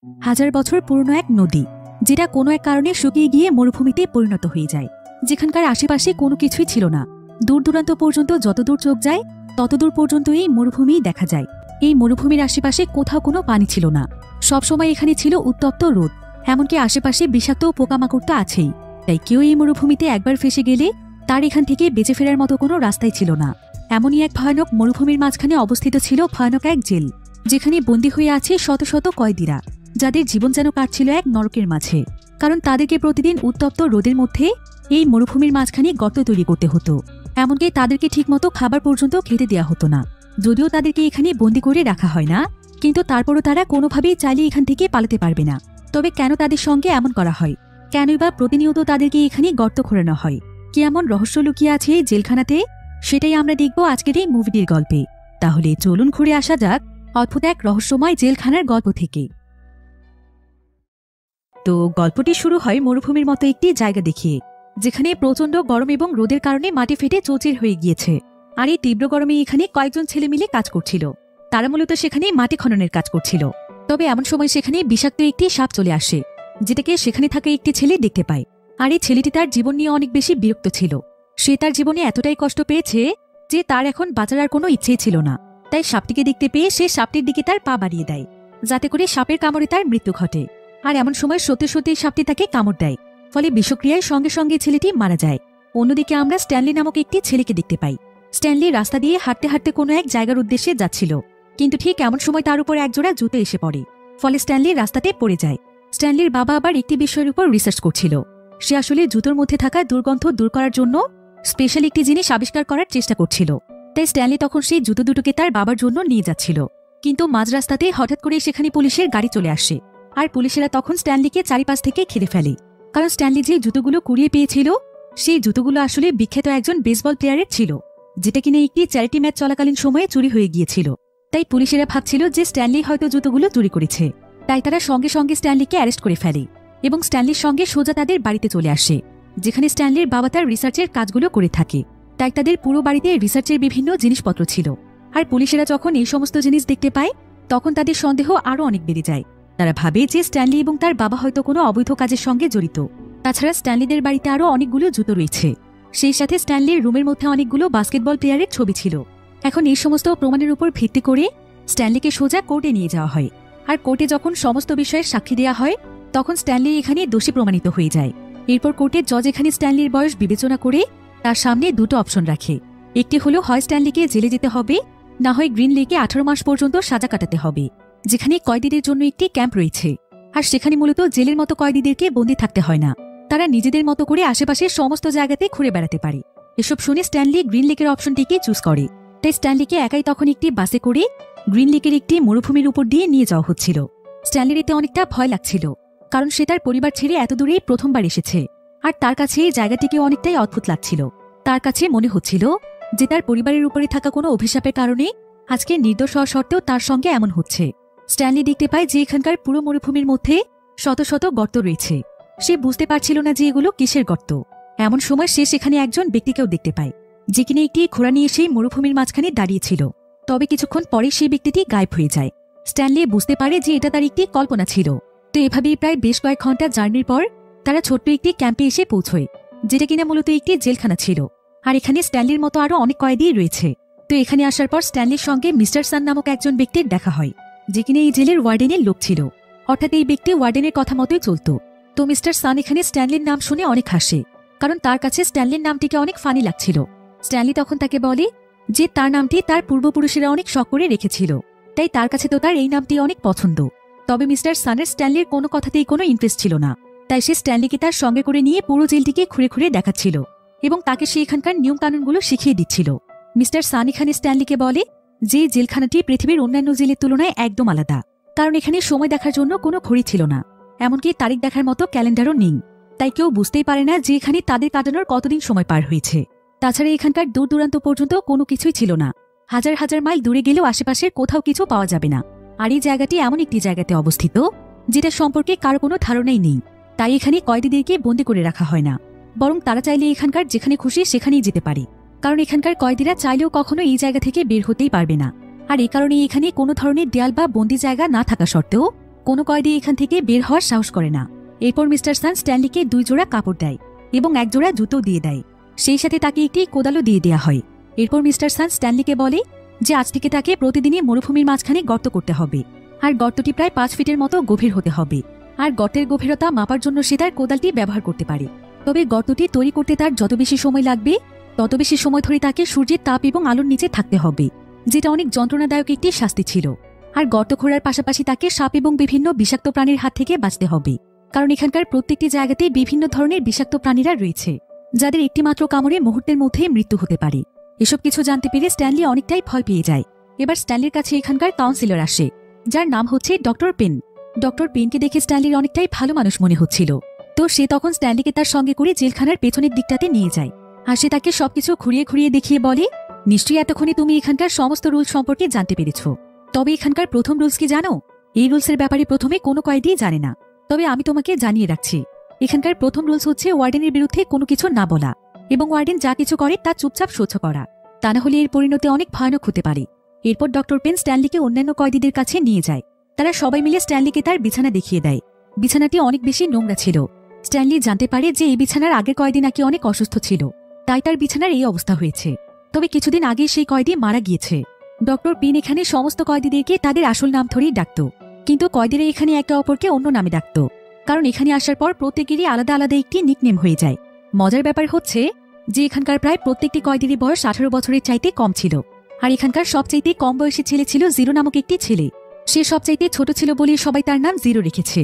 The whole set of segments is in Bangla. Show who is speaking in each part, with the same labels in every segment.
Speaker 1: হাজার বছর পুরনো এক নদী, যেটা কোনো এক কারণে শুকিয়ে গিয়ে মরুভূমিতে পরিণত হয়ে যায়, যেখানকার আশেপাশে কোনো কিছুই ছিল না। দূর দূরান্ত পর্যন্ত যতদূর চোখ যায় ততদূর পর্যন্ত এই মরুভূমিই দেখা যায়। এই মরুভূমির আশেপাশে কোথাও কোনো পানি ছিল না। সবসময় এখানে ছিল উত্তপ্ত রোদ, এমনকি আশেপাশে বিষাক্ত পোকামাকড় তো আছেই। তাই কেউ এই মরুভূমিতে একবার ফেসে গেলে তার এখান থেকে বেঁচে ফেরার মতো কোনো রাস্তাই ছিল না। এমনই এক ভয়ানক মরুভূমির মাঝখানে অবস্থিত ছিল ভয়ানক এক জেল, যেখানে বন্দী হয়ে আছে শত শত কয়েদিরা, যাদের জীবন যেন কাটছিল এক নরকের মাঝে। কারণ তাদেরকে প্রতিদিন উত্তপ্ত রোদের মধ্যে এই মরুভূমির মাঝখানে গর্ত তৈরি করতে হতো। এমনকি তাদেরকে ঠিকমতো খাবার পর্যন্ত খেতে দেওয়া হতো না। যদিও তাদেরকে এখানে বন্দী করে রাখা হয় না, কিন্তু তারপরও তারা কোনোভাবেই চাইলে এখান থেকে পালাতে পারবে না। তবে কেন তাদের সঙ্গে এমন করা হয়? কেনই বা প্রতিনিয়ত তাদেরকে এখানে গর্ত খোঁড়ানো হয়? কি এমন রহস্য লুকিয়ে আছে এই জেলখানাতে? সেটাই আমরা দেখব আজকের এই মুভিটির গল্পে। তাহলে চলুন ঘুরে আসা যাক অদ্ভুত এক রহস্যময় জেলখানার গল্প থেকে। তো গল্পটি শুরু হয় মরুভূমির মতো একটি জায়গা দেখিয়ে, যেখানে প্রচণ্ড গরম এবং রোদের কারণে মাটি ফেটে চৌচির হয়ে গিয়েছে। আর এই তীব্র গরমে এখানে কয়েকজন ছেলে মিলে কাজ করছিল। তারা মূলত সেখানে মাটি খননের কাজ করছিল। তবে এমন সময় সেখানে বিষাক্ত একটি সাপ চলে আসে, যেটাকে সেখানে থাকা একটি ছেলে দেখতে পায়। আর এই ছেলেটি তার জীবন নিয়ে অনেক বেশি বিরক্ত ছিল। সে তার জীবনে এতটাই কষ্ট পেয়েছে যে তার এখন বাঁচার আর কোনো ইচ্ছেই ছিল না। তাই সাপটিকে দেখতে পেয়ে সে সাপটির দিকে তার পা বাড়িয়ে দেয়, যাতে করে সাপের কামড়ে তার মৃত্যু ঘটে। আর এমন সময় সত্যি সত্যি সাপটি তাকে কামড় দেয়, ফলে বিষক্রিয়ায় সঙ্গে সঙ্গে ছেলেটি মারা যায়। অন্যদিকে আমরা স্ট্যানলি নামক একটি ছেলেকে দেখতে পাই। স্ট্যানলি রাস্তা দিয়ে হাঁটতে হাঁটতে কোনো এক জায়গার উদ্দেশ্যে যাচ্ছিল, কিন্তু ঠিক এমন সময় তার উপর একজোড়া জুতো এসে পড়ে। ফলে স্ট্যানলি রাস্তাতে পড়ে যায়। স্ট্যানলির বাবা আবার একটি বিষয়ের উপর রিসার্চ করছিল। সে আসলে জুতোর মধ্যে থাকা দুর্গন্ধ দূর করার জন্য স্পেশাল একটি জিনিস আবিষ্কার করার চেষ্টা করছিল। তাই স্ট্যানলি তখন সেই জুতো দুটোকে তার বাবার জন্য নিয়ে যাচ্ছিল। কিন্তু মাঝ রাস্তাতে হঠাৎ করে সেখানে পুলিশের গাড়ি চলে আসে। আর পুলিশেরা তখন স্ট্যানলিকে চারিপাশ থেকে ঘিরে ফেলে। কারণ স্ট্যানলি যে জুতোগুলো কুড়িয়ে পেয়েছিল, সেই জুতোগুলো আসলে বিখ্যাত একজন বেসবল প্লেয়ারের ছিল, যেটা কিনা একটি চ্যারিটি ম্যাচ চলাকালীন সময়ে চুরি হয়ে গিয়েছিল। তাই পুলিশেরা ভাবছিল যে স্ট্যানলি হয়তো জুতোগুলো চুরি করেছে। তাই তারা সঙ্গে সঙ্গে স্ট্যানলিকে অ্যারেস্ট করে ফেলে এবং স্ট্যানলির সঙ্গে সোজা তাদের বাড়িতে চলে আসে, যেখানে স্ট্যানলির বাবা তার রিসার্চের কাজগুলো করে থাকে। তাই তাদের পুরো বাড়িতে রিসার্চের বিভিন্ন জিনিসপত্র ছিল। আর পুলিশেরা যখন এই সমস্ত জিনিস দেখতে পায়, তখন তাদের সন্দেহ আরও অনেক বেড়ে যায়। তারা ভাবে যে স্ট্যানলি এবং তার বাবা হয়তো কোনো অবৈধ কাজের সঙ্গে জড়িত। তাছাড়া স্ট্যানলিদের বাড়িতে আরও অনেকগুলো জুতো রয়েছে। সেই সাথে স্ট্যানলির রুমের মধ্যে অনেকগুলো বাস্কেটবল প্লেয়ারের ছবি ছিল। এখন এই সমস্ত প্রমাণের উপর ভিত্তি করে স্ট্যানলিকে সোজা কোর্টে নিয়ে যাওয়া হয়। আর কোর্টে যখন সমস্ত বিষয়ের সাক্ষী দেওয়া হয়, তখন স্ট্যানলি এখানে দোষী প্রমাণিত হয়ে যায়। এরপর কোর্টের জজ এখানে স্ট্যানলির বয়স বিবেচনা করে তার সামনে দুটো অপশন রাখে। একটি হলো হয় স্ট্যানলিকে জেলে যেতে হবে, না হয় গ্রিন লেকে 18 মাস পর্যন্ত সাজা কাটাতে হবে, যেখানে কয়েদিদের জন্য একটি ক্যাম্প রয়েছে। আর সেখানে মূলত জেলের মতো কয়েদিদেরকে বন্দী থাকতে হয় না, তারা নিজেদের মতো করে আশেপাশের সমস্ত জায়গাতে ঘুরে বেড়াতে পারে। এসব শুনে স্ট্যানলি গ্রিন লেকের অপশনটিকে চুজ করে। তাই স্ট্যানলিকে একাই তখন একটি বাসে করে গ্রিন লেকের একটি মরুভূমির উপর দিয়ে নিয়ে যাওয়া হচ্ছিল। স্ট্যানলির এতে অনেকটা ভয় লাগছিল, কারণ সে তার পরিবার ছেড়ে এত দূরেই প্রথমবার এসেছে। আর তার কাছে এই জায়গাটিকে অনেকটাই অদ্ভুত লাগছিল। তার কাছে মনে হচ্ছিল যে তার পরিবারের উপরে থাকা কোনো অভিশাপের কারণে আজকে নির্দোষ হওয়া সত্ত্বেও তার সঙ্গে এমন হচ্ছে। স্ট্যানলি দেখতে পায় যে এখানকার পুরো মরুভূমির মধ্যে শত শত গর্ত রয়েছে। সে বুঝতে পারছিল না যে এগুলো কিসের গর্ত। এমন সময় সে সেখানে একজন ব্যক্তিকেও দেখতে পায়, যে কিনা একটি ঘোড়া নিয়ে সেই মরুভূমির মাঝখানে দাঁড়িয়েছিল। তবে কিছুক্ষণ পরে সেই ব্যক্তিটি গায়েব হয়ে যায়। স্ট্যানলি বুঝতে পারে যে এটা তার একটি কল্পনা ছিল। তো এভাবেই প্রায় বেশ কয়েক ঘন্টা জার্নির পর তারা ছোট্ট একটি ক্যাম্পে এসে পৌঁছয়, যেটা কিনা মূলত একটি জেলখানা ছিল। আর এখানে স্ট্যানলির মতো আরো অনেক কয়েদি রয়েছে। তো এখানে আসার পর স্ট্যানলির সঙ্গে মিস্টার সান নামক একজন ব্যক্তির দেখা হয়, যে কিনা এই জেলের ওয়ার্ডেনের লোক ছিল। অর্থাৎ এই ব্যক্তি ওয়ার্ডেনের কথা মতোই চলত। তো মিস্টার সান এখানে স্ট্যানলির নাম শুনে অনেক হাসে, কারণ তার কাছে স্ট্যানলির নামটিকে অনেক ফানি লাগছিল। স্ট্যানলি তখন তাকে বলে যে তার নামটি তার পূর্বপুরুষেরা অনেক শখ করে রেখেছিল, তাই তার কাছে তো তার এই নামটি অনেক পছন্দ। তবে মিস্টার সানের স্ট্যানলির কোনো কথাতেই কোনো ইন্টারেস্ট ছিল না। তাই সে স্ট্যানলিকে তার সঙ্গে করে নিয়ে পুরো জেলটিকে ঘুরে ঘুরে দেখাচ্ছিল এবং তাকে সে এখানকার নিয়মকানুনগুলো শিখিয়ে দিচ্ছিল। মিস্টার সান এখানে স্ট্যানলিকে বলে যে জেলখানাটি পৃথিবীর অন্যান্য জেলের তুলনায় একদম আলাদা, কারণ এখানে সময় দেখার জন্য কোনো ঘড়ি ছিল না, এমনকি তারিখ দেখার মতো ক্যালেন্ডারও নেই। তাই কেউ বুঝতেই পারে না যে এখানে তাদের কাটানোর কতদিন সময় পার হয়েছে। তাছাড়া এখানকার দূর দূরান্ত পর্যন্ত কোনো কিছুই ছিল না। হাজার হাজার মাইল দূরে গেলেও আশেপাশের কোথাও কিছু পাওয়া যাবে না। আর এই জায়গাটি এমন একটি জায়গাতে অবস্থিত যেটা সম্পর্কে কারো কোনো ধারণাই নেই। তাই এখানে কয়েদিদেরকে বন্দী করে রাখা হয় না, বরং তারা চাইলে এখানকার যেখানে খুশি সেখানেই যেতে পারে। কারণ এখানকার কয়েদিরা চাইলেও কখনো এই জায়গা থেকে বের হতেই পারবে না। আর এই কারণে এখানে কোনো ধরনের দেয়াল বা বন্দি জায়গা না থাকা সত্ত্বেও কোনো কয়েদি এখান থেকে বের হওয়ার সাহস করে না। এরপর মিস্টার সান স্ট্যানলিকে 2 জোড়া কাপড় দেয় এবং 1 জোড়া জুতো দিয়ে দেয়। সেই সাথে তাকে একটি কোদালও দিয়ে দেওয়া হয়। এরপর মিস্টার সান স্ট্যানলিকে বলে যে আজ থেকে তাকে প্রতিদিনই মরুভূমির মাঝখানে গর্ত করতে হবে, আর গর্তটি প্রায় 5 ফিটের মতো গভীর হতে হবে। আর গর্তের গভীরতা মাপার জন্য সে তার কোদালটি ব্যবহার করতে পারে। তবে গর্তটি তৈরি করতে তার যত বেশি সময় লাগবে তত বেশি সময় ধরে তাকে সূর্যের তাপ এবং আলোর নিচে থাকতে হবে, যেটা অনেক যন্ত্রণাদায়ক একটি শাস্তি ছিল। আর গর্ত খোঁড়ার পাশাপাশি তাকে সাপ এবং বিভিন্ন বিষাক্ত প্রাণীর হাত থেকে বাঁচতে হবে, কারণ এখানকার প্রত্যেকটি জায়গাতেই বিভিন্ন ধরনের বিষাক্ত প্রাণীরা রয়েছে, যাদের একটিমাত্র কামড়ে মুহূর্তের মধ্যে মৃত্যু হতে পারে। এসব কিছু জানতে পেরে স্ট্যানলি অনেকটাই ভয় পেয়ে যায়। এবার স্ট্যানলির কাছে এখানকার কাউন্সিলর আসে, যার নাম হচ্ছে ডক্টর পেন। ডক্টর পেনকে দেখে স্ট্যানলির অনেকটাই ভালো মানুষ মনে হচ্ছিল। তো সে তখন স্ট্যানলিকে তার সঙ্গে করে জেলখানার পেছনের দিকটাতে নিয়ে যায়। আর সে তাকে সবকিছু ঘুরিয়ে ঘুরিয়ে দেখিয়ে বলে, নিশ্চয়ই এতক্ষণে তুমি এখানকার সমস্ত রুলস সম্পর্কে জানতে পেরেছ। তবে এখানকার প্রথম রুলস কি জানো? এই রুলসের ব্যাপারে প্রথমে কোনো কয়েদি জানে না, তবে আমি তোমাকে জানিয়ে রাখছি। এখানকার প্রথম রুলস হচ্ছে ওয়ার্ডেনের বিরুদ্ধে কোনো কিছু না বলা, এবং ওয়ার্ডেন যা কিছু করে তা চুপচাপ সহ্য করা, তা না হলে এর পরিণতি অনেক ভয়ানক হতে পারে। এরপর ডক্টর পেন স্ট্যানলিকে অন্যান্য কয়েদিদের কাছে নিয়ে যায়। তারা সবাই মিলে স্ট্যানলিকে তার বিছানা দেখিয়ে দেয়। বিছানাটি অনেক বেশি নোংরা ছিল। স্ট্যানলি জানতে পারে যে এই বিছানার আগের কয়েদি নাকি অনেক অসুস্থ ছিল, তাই তার বিছানার এই অবস্থা হয়েছে। তবে কিছুদিন আগে সেই কয়েদি মারা গিয়েছে। ডক্টর পেন এখানে সমস্ত কয়েদিদেরকে তাদের আসল নাম ধরেই ডাকত, কিন্তু কয়েদিরা এখানে একে অপরকে অন্য নামে ডাকত, কারণ এখানে আসার পর প্রত্যেকেরই আলাদা আলাদা একটি নিকনেম হয়ে যায়। মজার ব্যাপার হচ্ছে যে এখানকার প্রায় প্রত্যেকটি কয়েদিরই বয়স 18 বছরের চাইতে কম ছিল। আর এখানকার সবচাইতে কম বয়সী ছেলে ছিল জিরো নামক একটি ছেলে। সে সবচাইতে ছোট ছিল বলে সবাই তার নাম জিরো রেখেছে।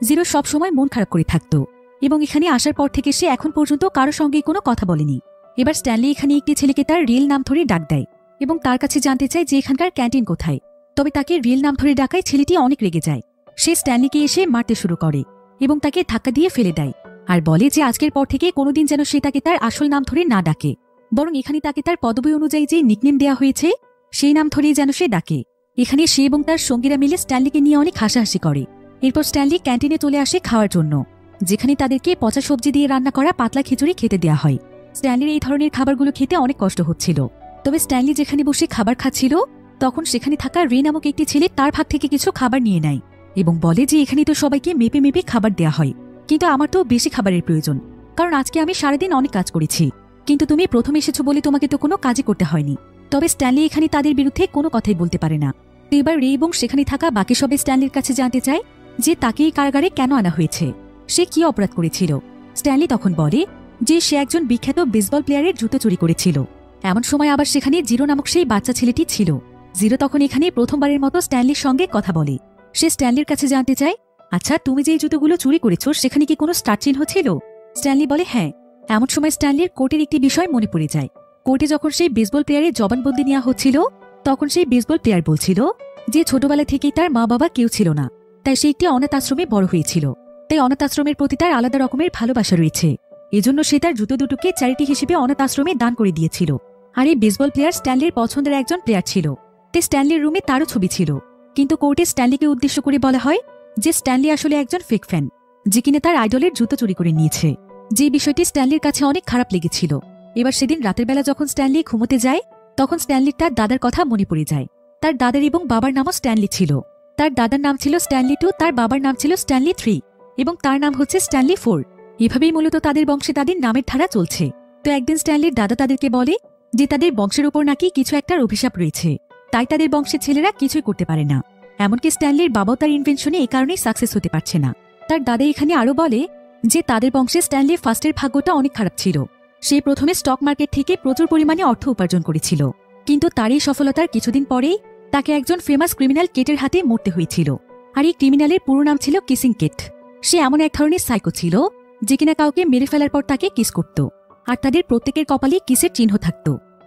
Speaker 1: জিরো সবসময় মন খারাপ করে থাকত, এবং এখানে আসার পর থেকে সে এখন পর্যন্ত কারো সঙ্গে কোনো কথা বলেনি। এবার স্ট্যানলি এখানে একটি ছেলেকে তার রিয়েল নাম ধরে ডাক দেয় এবং তার কাছে জানতে চায় যে এখানকার ক্যান্টিন কোথায়। তবে তাকে রিয়েল নাম ধরে ডাকায় ছেলেটি অনেক রেগে যায়। সে স্ট্যানলিকে এসে মারতে শুরু করে এবং তাকে ধাক্কা দিয়ে ফেলে দেয়, আর বলে যে আজকের পর থেকে কোনোদিন যেন সে তাকে তার আসল নাম ধরে না ডাকে, বরং এখানে তাকে তার পদবী অনুযায়ী যে নিকনেম দেওয়া হয়েছে সেই নাম ধরেই যেন সে ডাকে। এখানে সে এবং তার সঙ্গীরা মিলে স্ট্যানলিকে নিয়ে অনেক হাসাহাসি করে। এরপর স্ট্যানলি ক্যান্টিনে চলে আসে খাওয়ার জন্য, যেখানে তাদেরকে পচা সবজি দিয়ে রান্না করা পাতলা খিচুড়ি খেতে দেওয়া হয়। স্ট্যানলির এই ধরনের খাবারগুলো খেতে অনেক কষ্ট হচ্ছিল। তবে স্ট্যানলি যেখানে বসে খাবার খাচ্ছিল তখন সেখানে থাকা রে নামক একটি ছেলে তার ভাগ থেকে কিছু খাবার নিয়ে নেয় এবং বলে যে এখানে তো সবাইকে মেপে মেপে খাবার দেওয়া হয়, কিন্তু আমার তো বেশি খাবারের প্রয়োজন, কারণ আজকে আমি সারাদিন অনেক কাজ করেছি, কিন্তু তুমি প্রথমে এসেছো বলে তোমাকে তো কোনো কাজই করতে হয়নি। তবে স্ট্যানলি এখানে তাদের বিরুদ্ধে কোনো কথাই বলতে পারে না। এবার রে এবং সেখানে থাকা বাকি সবাই স্ট্যানলির কাছে জানতে চায় যে তাকে এই কারাগারে কেন আনা হয়েছে, সে কি অপরাধ করেছিল। স্ট্যানলি তখন বলে যে সে একজন বিখ্যাত বেসবল প্লেয়ারের জুতো চুরি করেছিল। এমন সময় আবার সেখানে জিরো নামক সেই বাচ্চা ছেলেটি ছিল। জিরো তখন এখানে প্রথমবারের মতো স্ট্যানলির সঙ্গে কথা বলে। সে স্ট্যানলির কাছে জানতে চায়, আচ্ছা তুমি যে জুতোগুলো চুরি করেছ সেখানে কি কোনো স্টার চিহ্ন ছিল? স্ট্যানলি বলে হ্যাঁ। এমন সময় স্ট্যানলির কোর্টের একটি বিষয় মনে পড়ে যায়। কোর্টে যখন সেই বেসবল প্লেয়ারের জবানবন্দি নেওয়া হচ্ছিল তখন সেই বেসবল প্লেয়ার বলছিল যে ছোটবেলা থেকেই তার মা বাবা কেউ ছিল না, তাই সে একটি অনাথ আশ্রমে বড় হয়েছিল, তাই অনাথ আশ্রমের প্রতি তার আলাদা রকমের ভালোবাসা রয়েছে। এজন্য সে তার জুতো দুটোকে চ্যারিটি হিসেবে অনাথ আশ্রমে দান করে দিয়েছিল। আর এই বেসবল প্লেয়ার স্ট্যানলির পছন্দের একজন প্লেয়ার ছিল, তাই স্ট্যানলির রুমে তারও ছবি ছিল। কিন্তু কোর্টে স্ট্যানলিকে উদ্দেশ্য করে বলা হয় যে স্ট্যানলি আসলে একজন ফেক ফ্যান, যে কিনা তার আইডলের জুতো চুরি করে নিয়েছে। যে বিষয়টি স্ট্যানলির কাছে অনেক খারাপ লেগেছিল। এবার সেদিন রাতের বেলা যখন স্ট্যানলি ঘুমোতে যায় তখন স্ট্যানলির তার দাদার কথা মনে পড়ে যায়। তার দাদার এবং বাবার নামও স্ট্যানলি ছিল। তার দাদার নাম ছিল স্ট্যানলি 2, তার বাবার নাম ছিল স্ট্যানলি 3 এবং তার নাম হচ্ছে স্ট্যানলি 4। এভাবেই মূলত তাদের বংশে তাদের নামের ধারা চলছে। তো একদিন স্ট্যানলির দাদা তাদেরকে বলে যে তাদের বংশের উপর নাকি কিছু একটা অভিশাপ রয়েছে, তাই তাদের বংশের ছেলেরা কিছুই করতে পারে না। এমনকি স্ট্যানলির বাবাও তার ইনভেনশনে এই কারণেই সাকসেস হতে পারছে না। তার দাদা এখানে আরো বলে যে তাদের বংশে স্ট্যানলির ফার্স্টের ভাগ্যটা অনেক খারাপ ছিল। সে প্রথমে স্টক মার্কেট থেকে প্রচুর পরিমাণে অর্থ উপার্জন করেছিল, কিন্তু তার এই সফলতার কিছুদিন পরেই তাকে একজন ফেমাস ক্রিমিনাল কেটের হাতে মরতে হয়েছিল। আর এই ক্রিমিনালের পুরো নাম ছিল কিসিং কেট। সে এমন এক ধরনের সাইকো ছিল যে কিনা কাউকে মেরে ফেলার পর তাকে কিস করত, আর তাদের প্রত্যেকের কপালে কিসের চিহ্ন থাকত।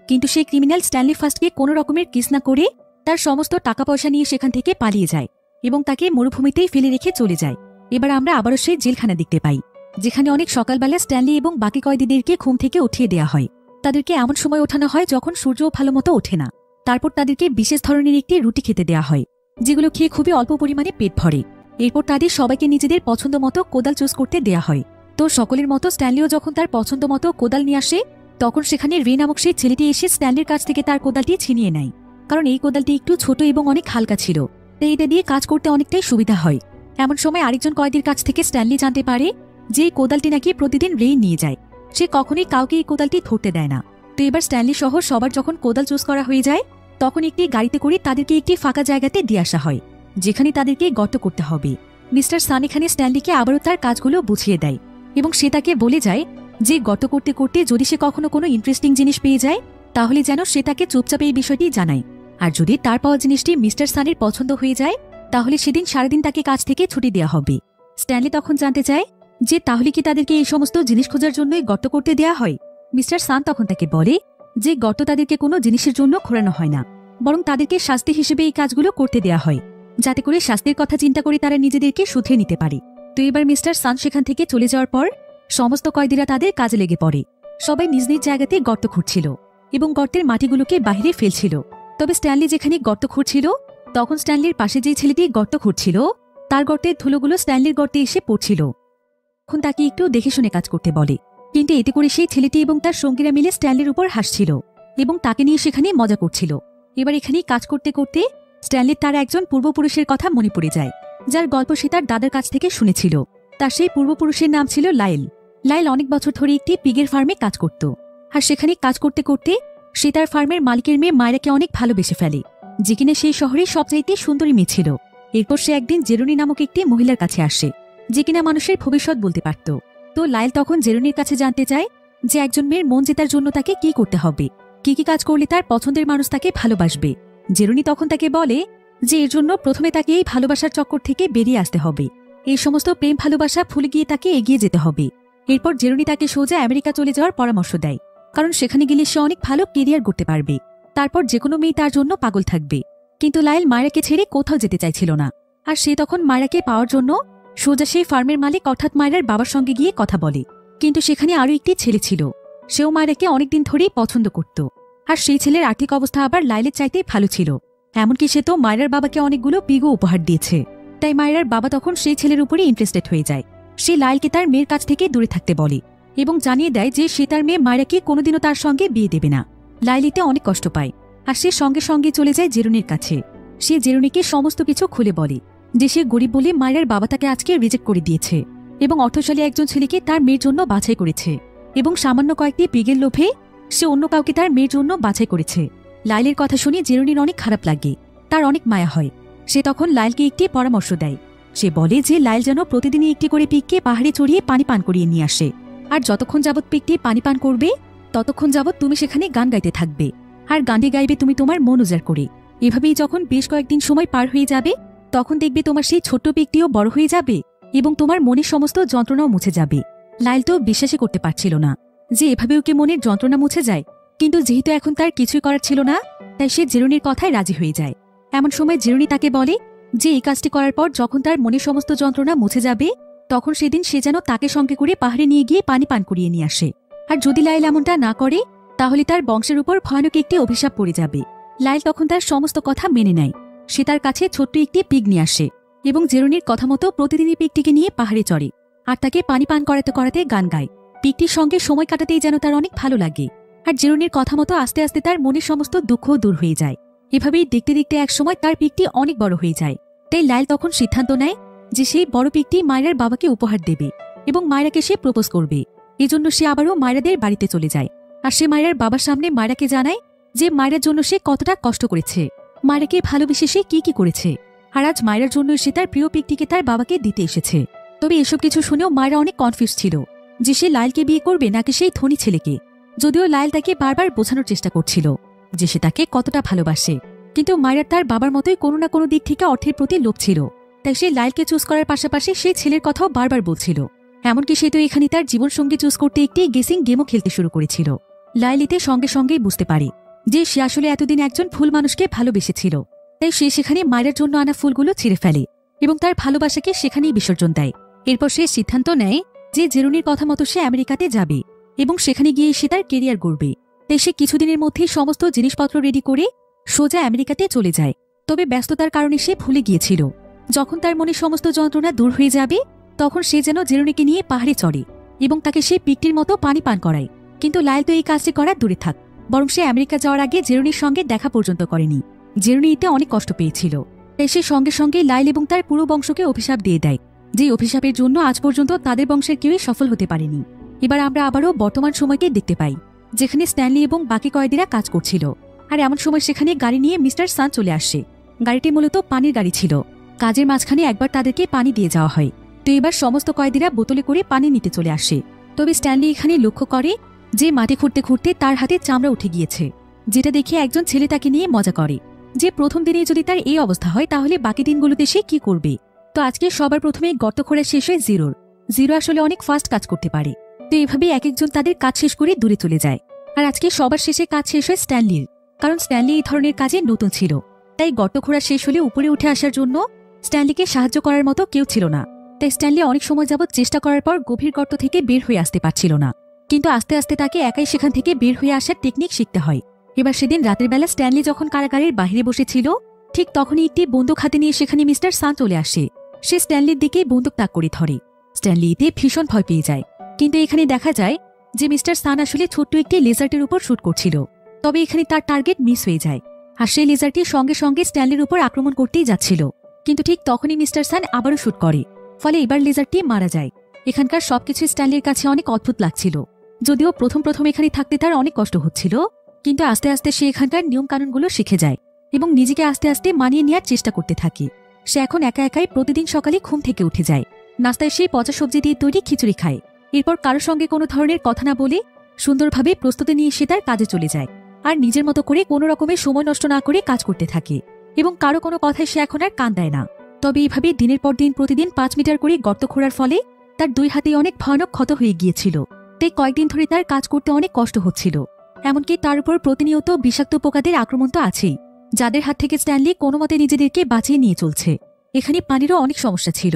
Speaker 1: কিন্তু সেই ক্রিমিনাল স্ট্যানলি ফার্স্টকে কোনো রকমের কিস না করে তার সমস্ত টাকা পয়সা নিয়ে সেখান থেকে পালিয়ে যায় এবং তাকে মরুভূমিতেই ফেলে রেখে চলে যায়। এবার আমরা আবারও সেই জেলখানা দেখতে পাই, যেখানে অনেক সকালবেলা স্ট্যানলি এবং বাকি কয়েদিদেরকে ঘুম থেকে উঠিয়ে দেওয়া হয়। তাদেরকে এমন সময় ওঠানো হয় যখন সূর্যও ভালো মতো ওঠে না। তারপর তাদেরকে বিশেষ ধরনের একটি রুটি খেতে দেওয়া হয়, যেগুলো খেয়ে খুবই অল্প পরিমাণে পেট ভরে। এরপর তাদের সবাইকে নিজেদের পছন্দ মতো কোদাল চুজ করতে দেয়া হয়। তো সকলের মতো স্ট্যানলিও যখন তার পছন্দ মতো কোদাল নিয়ে আসে তখন সেখানে রে নামক সেই ছেলেটি এসে স্ট্যানলির কাছ থেকে তার কোদালটি ছিনিয়ে নেয়, কারণ এই কোদালটি একটু ছোট এবং অনেক হালকা ছিল, তাই এটা দিয়ে কাজ করতে অনেকটাই সুবিধা হয়। এমন সময় আরেকজন কয়েদির কাছ থেকে স্ট্যানলি জানতে পারে যে এই কোদালটি নাকি প্রতিদিন রেই নিয়ে যায়। সে কখনোই কাউকে এই কোদালটি ধরতে দেয় না। তো এবার স্ট্যানলি সহ সবার যখন কোদাল চুজ করা হয়ে যায়, তখন একটি গাড়িতে করে তাদেরকে একটি ফাঁকা জায়গাতে দিয়ে আসা হয়, যেখানে তাদেরকে গর্ত করতে হবে। মিস্টার সান এখানে স্ট্যানলিকে আবারও তার কাজগুলো বুঝিয়ে দেয় এবং সে তাকে বলে যায় যে গর্ত করতে করতে যদি সে কখনো কোনো ইন্টারেস্টিং জিনিস পেয়ে যায়, তাহলে যেন সে তাকে চুপচাপ এই বিষয়টি জানায়। আর যদি তার পাওয়া জিনিসটি মিস্টার সানের পছন্দ হয়ে যায়, তাহলে সেদিন সারাদিন তাকে কাজ থেকে ছুটি দেওয়া হবে। স্ট্যানলি তখন জানতে চায় যে তাহলে কি তাদেরকে এই সমস্ত জিনিস খোঁজার জন্যই গর্ত করতে দেয়া হয়? মিস্টার সান তখন তাকে বলে যে গর্ত তাদেরকে কোনো জিনিসের জন্য খোঁড়ানো হয় না, বরং তাদেরকে শাস্তি হিসেবে এই কাজগুলো করতে দেয়া হয়, যাতে করে শাস্তির কথা চিন্তা করে তারা নিজেদেরকে শুধরে নিতে পারে। তো এবার মিস্টার সান সেখান থেকে চলে যাওয়ার পর সমস্ত কয়েদিরা তাদের কাজে লেগে পড়ে। সবাই নিজ নিজ জায়গাতে গর্ত খুঁড়ছিল এবং গর্তের মাটিগুলোকে বাহিরে ফেলছিল। তবে স্ট্যানলি যেখানে গর্ত খুঁড়ছিল, তখন স্ট্যানলির পাশে যে ছেলেটি গর্ত খুঁড়ছিল, তার গর্তের ধুলোগুলো স্ট্যানলির গর্তে এসে পড়ছিল। তখন তাকে একটু দেখে শুনে কাজ করতে বলে, কিন্তু এতে করে সেই ছেলেটি এবং তার সঙ্গীরা মিলে স্ট্যানলির উপর হাসছিল এবং তাকে নিয়ে সেখানে মজা করছিল। এবার এখানেই কাজ করতে করতে স্ট্যানলির তার একজন পূর্বপুরুষের কথা মনে পড়ে যায়, যার গল্প সে তার দাদার কাছ থেকে শুনেছিল। তার সেই পূর্বপুরুষের নাম ছিল লায়েল। লায়েল অনেক বছর ধরে একটি পিগের ফার্মে কাজ করত, আর সেখানে কাজ করতে করতে সে তার ফার্মের মালিকের মেয়ে মায়রাকে অনেক ভালোবেসে ফেলে, যে কিনা সেই শহরে সবচাইতে সুন্দরী মেয়ে ছিল। এরপর সে একদিন জেরুনি নামক একটি মহিলার কাছে আসে, যে কিনা মানুষের ভবিষ্যৎ বলতে পারত। তো লায়েল তখন জেরুনির কাছে জানতে চায় যে একজন মেয়ের মন জেতার জন্য তাকে কি করতে হবে, কি কি কাজ করলে তার পছন্দের মানুষ তাকে ভালোবাসবে। জেরুনি তখন তাকে বলে যে এর জন্য প্রথমে তাকে এই ভালোবাসার চক্কর থেকে বেরিয়ে আসতে হবে, এই সমস্ত প্রেম ভালোবাসা ভুলে গিয়ে তাকে এগিয়ে যেতে হবে। এরপর জেরুনি তাকে সোজা আমেরিকা চলে যাওয়ার পরামর্শ দেয়, কারণ সেখানে গেলে সে অনেক ভালো কেরিয়ার করতে পারবে। তারপর যে কোনো মেয়ে তার জন্য পাগল থাকবে। কিন্তু লায়েল মায়রাকে ছেড়ে কোথাও যেতে চাইছিল না, আর সে তখন মায়রাকে পাওয়ার জন্য সোজা সেই ফার্মের মালিক অর্থাৎ মায়রার বাবার সঙ্গে গিয়ে কথা বলে। কিন্তু সেখানে আরও একটি ছেলে ছিল, সেও মায়রাকে অনেকদিন ধরেই পছন্দ করত, আর সেই ছেলের আর্থিক অবস্থা আবার লায়েলের চাইতেই ভালো ছিল। এমনকি সে তো মায়রার বাবাকে অনেকগুলো পিগও উপহার দিয়েছে। তাই মায়রার বাবা তখন সেই ছেলের উপরে ইন্টারেস্টেড হয়ে যায়। সে লায়েলকে তার মেয়ের কাছ থেকে দূরে থাকতে বলে এবং জানিয়ে দেয় যে সে তার মেয়ে মায়রাকে কোনোদিনও তার সঙ্গে বিয়ে দেবে না। লায়েলিতে অনেক কষ্ট পায়, আর সে সঙ্গে সঙ্গে চলে যায় জেরুনির কাছে। সে জেরুনিকে সমস্ত কিছু খুলে বলে যে সে গরিব বলে মায়রার বাবা তাকে আজকে রিজেক্ট করে দিয়েছে এবং অর্থশালী একজন ছেলেকে তার মেয়ের জন্য বাছাই করেছে, এবং সামান্য কয়েকটি পিগের লোভে সে অন্য কাউকে তার মেয়ের জন্য বাছাই করেছে। লায়েলের কথা শুনে জেরুনির অনেক খারাপ লাগে, তার অনেক মায়া হয়। সে তখন লায়েলকে একটি পরামর্শ দেয়। সে বলে যে লায়েল যেন প্রতিদিনই একটি করে পিগকে পাহাড়ে চড়িয়ে পানি পান করিয়ে নিয়ে আসে, আর যতক্ষণ যাবৎ পিগটি পানি পান করবে ততক্ষণ যাবৎ তুমি সেখানে গান গাইতে থাকবে, আর গানটি গাইবে তুমি তোমার মন উজাড় করে। এভাবেই যখন বেশ কয়েকদিন সময় পার হয়ে যাবে, তখন দেখবে তোমার সেই ছোট্ট পিগটিও বড় হয়ে যাবে এবং তোমার মনের সমস্ত যন্ত্রণাও মুছে যাবে। লায়েল তো বিশ্বাসই করতে পারছিল না যে এভাবেও কি মনের যন্ত্রণা মুছে যায়, কিন্তু যেহেতু এখন তার কিছুই করার ছিল না, তাই সে জেরুনির কথায় রাজি হয়ে যায়। এমন সময় জেরুনি তাকে বলে যে এই কাজটি করার পর যখন তার মনের সমস্ত যন্ত্রণা মুছে যাবে, তখন সেদিন সে যেন তাকে সঙ্গে করে পাহাড়ে নিয়ে গিয়ে পানি পান করিয়ে নিয়ে আসে। আর যদি লায়েল এমনটা না করে, তাহলে তার বংশের উপর ভয়ানক একটি অভিশাপ পড়ে যাবে। লায়েল তখন তার সমস্ত কথা মেনে নেয়। সে তার কাছে ছোট্ট একটি পিগ নিয়ে আসে এবং জেরুনির কথা মতো প্রতিদিনই পিগটিকে নিয়ে পাহাড়ে চড়ে, আর তাকে পানি পান করাতে করাতে গান গায়। পিগটির সঙ্গে সময় কাটাতেই যেন তার অনেক ভালো লাগে, আর জেরুনির কথা মতো আস্তে আস্তে তার মনের সমস্ত দুঃখ দূর হয়ে যায়। এভাবেই দেখতে দেখতে একসময় তার পিগটি অনেক বড় হয়ে যায়। তাই লায়েল তখন সিদ্ধান্ত নেয় যে সেই বড় পিগটি মায়রার বাবাকে উপহার দেবে এবং মায়রাকে সে প্রপোজ করবে। এজন্য সে আবারও মায়রাদের বাড়িতে চলে যায়, আর সে মায়রার বাবার সামনে মায়রাকে জানায় যে মায়রার জন্য সে কতটা কষ্ট করেছে, মায়রাকে ভালোবেসে সে কি কি করেছে, আর আজ মায়রার জন্য সে তার প্রিয় পিগটিকে তার বাবাকে দিতে এসেছে। তবে এসব কিছু শুনেও মায়রা অনেক কনফিউজ ছিল যে সে লায়েলকে বিয়ে করবে নাকি সেই ধনী ছেলেকে। যদিও লায়েল তাকে বারবার বোঝানোর চেষ্টা করছিল যে সে তাকে কতটা ভালোবাসে, কিন্তু মায়রার তার বাবার মতোই কোনো না কোনো দিক থেকে অর্থের প্রতি লোভ ছিল। তাই সে লায়েলকে চুজ করার পাশাপাশি সেই ছেলের কথাও বারবার বলছিল। এমনকি সে তো এখানে তার জীবনসঙ্গী চুজ করতে একটি গেসিং গেমও খেলতে শুরু করেছিল। লায়েলিতে সঙ্গে সঙ্গেই বুঝতে পারে যে সে আসলে এতদিন একজন ফুল মানুষকে ভালোবেসেছিল। তাই সে সেখানে মায়রার জন্য আনা ফুলগুলো ছিঁড়ে ফেলে এবং তার ভালোবাসাকে সেখানেই বিসর্জন দেয়। এরপর সে সিদ্ধান্ত নেয় যে জেরুনির কথা মতো সে আমেরিকাতে যাবে এবং সেখানে গিয়ে সে তার কেরিয়ার গড়বে। তাই সে কিছুদিনের মধ্যেই সমস্ত জিনিসপত্র রেডি করে সোজা আমেরিকাতে চলে যায়। তবে ব্যস্ততার কারণে সে ভুলে গিয়েছিল যখন তার মনে সমস্ত যন্ত্রণা দূর হয়ে যাবে, তখন সে যেন জেরুনিকে নিয়ে পাহাড়ে চড়ে এবং তাকে সে পিগটির মতো পানি পান করায়। কিন্তু লায়েল তো এই কাজটি করা দূরে থাক, বরং সে আমেরিকা যাওয়ার আগে জেরুনির সঙ্গে দেখা পর্যন্ত করেনি। জেরুনি এতে অনেক কষ্ট পেয়েছিল, তাই সে সঙ্গে সঙ্গে লাইল এবং তার পুরো বংশকে অভিশাপ দিয়ে দেয়, যে অভিশাপের জন্য আজ পর্যন্ত তাদের বংশের কেউই সফল হতে পারেনি। এবার আমরা আবারও বর্তমান সময়কে দেখতে পাই, যেখানে স্ট্যানলি এবং বাকি কয়েদিরা কাজ করছিল। আর এমন সময় সেখানে গাড়ি নিয়ে মিস্টার সান চলে আসে। গাড়িটি মূলত পানির গাড়ি ছিল। কাজের মাঝখানে একবার তাদেরকে পানি দিয়ে যাওয়া হয়। তো এবার সমস্ত কয়েদিরা বোতলে করে পানি নিতে চলে আসে। তবে স্ট্যানলি এখানে লক্ষ্য করে যে মাটি খুঁড়তে খুঁড়তে তার হাতে চামড়া উঠে গিয়েছে, যেটা দেখে একজন ছেলে তাকে নিয়ে মজা করে যে প্রথম দিনেই যদি তার এই অবস্থা হয় তাহলে বাকি দিনগুলোতে সে কি করবে। তো আজকে সবার প্রথমে গর্ত খোঁড়া শেষ হয় জিরো আসলে অনেক ফাস্ট কাজ করতে পারে। তো এভাবে এক একজন তাদের কাজ শেষ করে দূরে চলে যায়। আর আজকে সবার শেষে কাজ শেষ হয় স্ট্যানলির, কারণ স্ট্যানলি এই ধরনের কাজে নতুন ছিল। তাই গর্ত খোঁড়া শেষ হলে উপরে উঠে আসার জন্য স্ট্যানলিকে সাহায্য করার মতো কেউ ছিল না। তাই স্ট্যানলি অনেক সময় যাবৎ চেষ্টা করার পর গভীর গর্ত থেকে বের হয়ে আসতে পারছিল না। কিন্তু আস্তে আস্তে তাকে একাই সেখান থেকে বের হয়ে আসার টেকনিক শিখতে হয়। এবার সেদিন রাতের বেলা স্ট্যানলি যখন কারাগারের বাইরে বসেছিল, ঠিক তখনই একটি বন্দুক হাতে নিয়ে সেখানে মিস্টার সান চলে আসে। সে স্ট্যানলির দিকে বন্দুক তাক করে ধরে। স্ট্যানলি এতে ভীষণ ভয় পেয়ে যায়। কিন্তু এখানে দেখা যায় যে মিস্টার সান আসলে ছোট্ট একটি লেজারটির উপর শুট করছিল। তবে এখানে তার টার্গেট মিস হয়ে যায়, আর সেই লেজারটি সঙ্গে সঙ্গে স্ট্যানলির উপর আক্রমণ করতেই যাচ্ছিল। কিন্তু ঠিক তখনই মিস্টার সান আবারও শুট করে, ফলে এবার লেজারটি মারা যায়। এখানকার সবকিছু স্ট্যানলির কাছে অনেক অদ্ভুত লাগছিল। যদিও প্রথম এখানে থাকতে তার অনেক কষ্ট হচ্ছিল, কিন্তু আস্তে আস্তে সে এখানকার নিয়ম কানুনগুলো শিখে যায় এবং নিজেকে আস্তে আস্তে মানিয়ে নেওয়ার চেষ্টা করতে থাকে। সে এখন একা একাই প্রতিদিন সকালে ঘুম থেকে উঠে যায়। নাস্তায় সেই পচা সবজি দিয়ে তৈরি খিচুড়ি খায়। এরপর কারোর সঙ্গে কোনো ধরনের কথা না বলে সুন্দরভাবে প্রস্তুতি নিয়ে সে তার কাজে চলে যায়। আর নিজের মতো করে কোনো রকমের সময় নষ্ট না করে কাজ করতে থাকে এবং কারো কোনো কথায় সে এখন আর কান দেয় না। তবে এইভাবে দিনের পর দিন প্রতিদিন 5 মিটার করে গর্ত খোঁড়ার ফলে তার 2 হাতে অনেক ভয়ানক ক্ষত হয়ে গিয়েছিল। তাই কয়েকদিন ধরে তার কাজ করতে অনেক কষ্ট হচ্ছিল। এমনকি তার উপর প্রতিনিয়ত বিষাক্ত পোকাদের আক্রমণ তো আছেই, যাদের হাত থেকে স্ট্যানলি কোনো মতে নিজেদেরকে বাঁচিয়ে নিয়ে চলছে। এখানে পানিরও অনেক সমস্যা ছিল।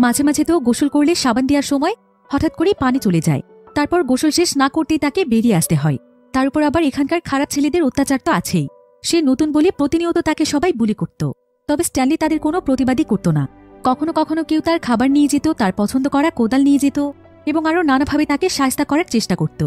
Speaker 1: মাঝে মাঝে তো গোসল করলে সাবান দেওয়ার সময় হঠাৎ করে পানি চলে যায়। তারপর গোসল শেষ না করতেই তাকে বেরিয়ে আসতে হয়। তার উপর আবার এখানকার খারাপ ছেলেদের অত্যাচার তো আছেই। সে নতুন বলে প্রতিনিয়ত তাকে সবাই বুলি করত। তবে স্ট্যানলি তাদের কোনো প্রতিবাদই করত না। কখনো কখনো কেউ তার খাবার নিয়ে যেত, তার পছন্দ করা কোদাল নিয়ে যেত এবং আরও নানাভাবে তাকে সাহায্য করার চেষ্টা করত।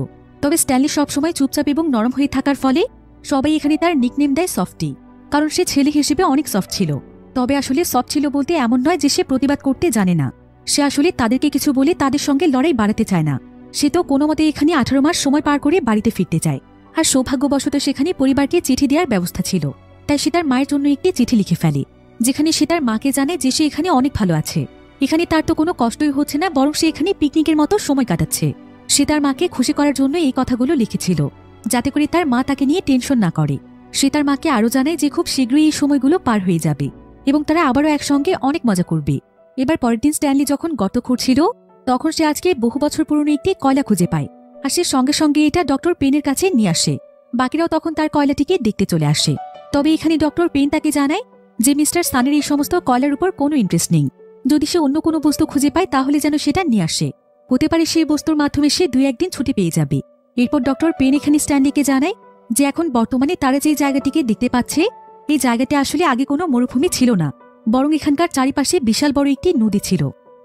Speaker 1: তবে স্ট্যানলি সবসময় চুপচাপ এবং নরম হয়ে থাকার ফলে সবাই এখানে তার নিকনেম দেয় সফটি, কারণ সে ছেলে হিসেবে অনেক সফট ছিল। তবে আসলে সফট ছিল বলতে এমন নয় যে সে প্রতিবাদ করতে জানে না। সে আসলে তাদেরকে কিছু বলে তাদের সঙ্গে লড়াই বাড়াতে চায় না। সে তো কোনো মতে এখানে 18 মাস সময় পার করে বাড়িতে ফিরতে চায়। আর সৌভাগ্যবশত সেখানে পরিবারকে চিঠি দেওয়ার ব্যবস্থা ছিল। তাই সে তার মায়ের জন্য একটি চিঠি লিখে ফেলে, যেখানে সে তার মাকে জানে যে সে এখানে অনেক ভালো আছে। এখানে তার তো কোনো কষ্টই হচ্ছে না, বরং সে এখানে পিকনিকের মতো সময় কাটাচ্ছে। সে তার মাকে খুশি করার জন্য এই কথাগুলো লিখেছিল, যাতে করে তার মা তাকে নিয়ে টেনশন না করে। সে তার মাকে আরও জানায় যে খুব শীঘ্রই এই সময়গুলো পার হয়ে যাবে এবং তারা আবারও একসঙ্গে অনেক মজা করবে। এবার পরের দিন স্ট্যানলি যখন গর্ত খুঁড়ছিল, তখন সে আজকে বহু বছর পুরনো একটি কয়লা খুঁজে পায়। আর সে সঙ্গে সঙ্গে এটা ডক্টর পেনের কাছে নিয়ে আসে। বাকিরাও তখন তার কয়লাটিকে দেখতে চলে আসে। তবে এখানে ডক্টর পেন তাকে জানায় যে মিস্টার সানের এই সমস্ত কয়লার উপর কোনো ইন্টারেস্ট নেই। যদি সে অন্য কোনো বস্তু খুঁজে পায় তাহলে যেন সেটা নিয়ে আসে। হতে পারে সেই বস্তুর মাধ্যমে সে 2-1 দিন ছুটি পেয়ে যাবে। এরপর ডক্টর পেন এখানে স্ট্যানলিকে জানায় যে এখন বর্তমানে তারা যে জায়গাটিকে দেখতে পাচ্ছে, এই জায়গাটি আসলে আগে কোনো মরুভূমি ছিল না, বরং এখানকার চারিপাশে বিশাল বড় একটি নদী ছিল।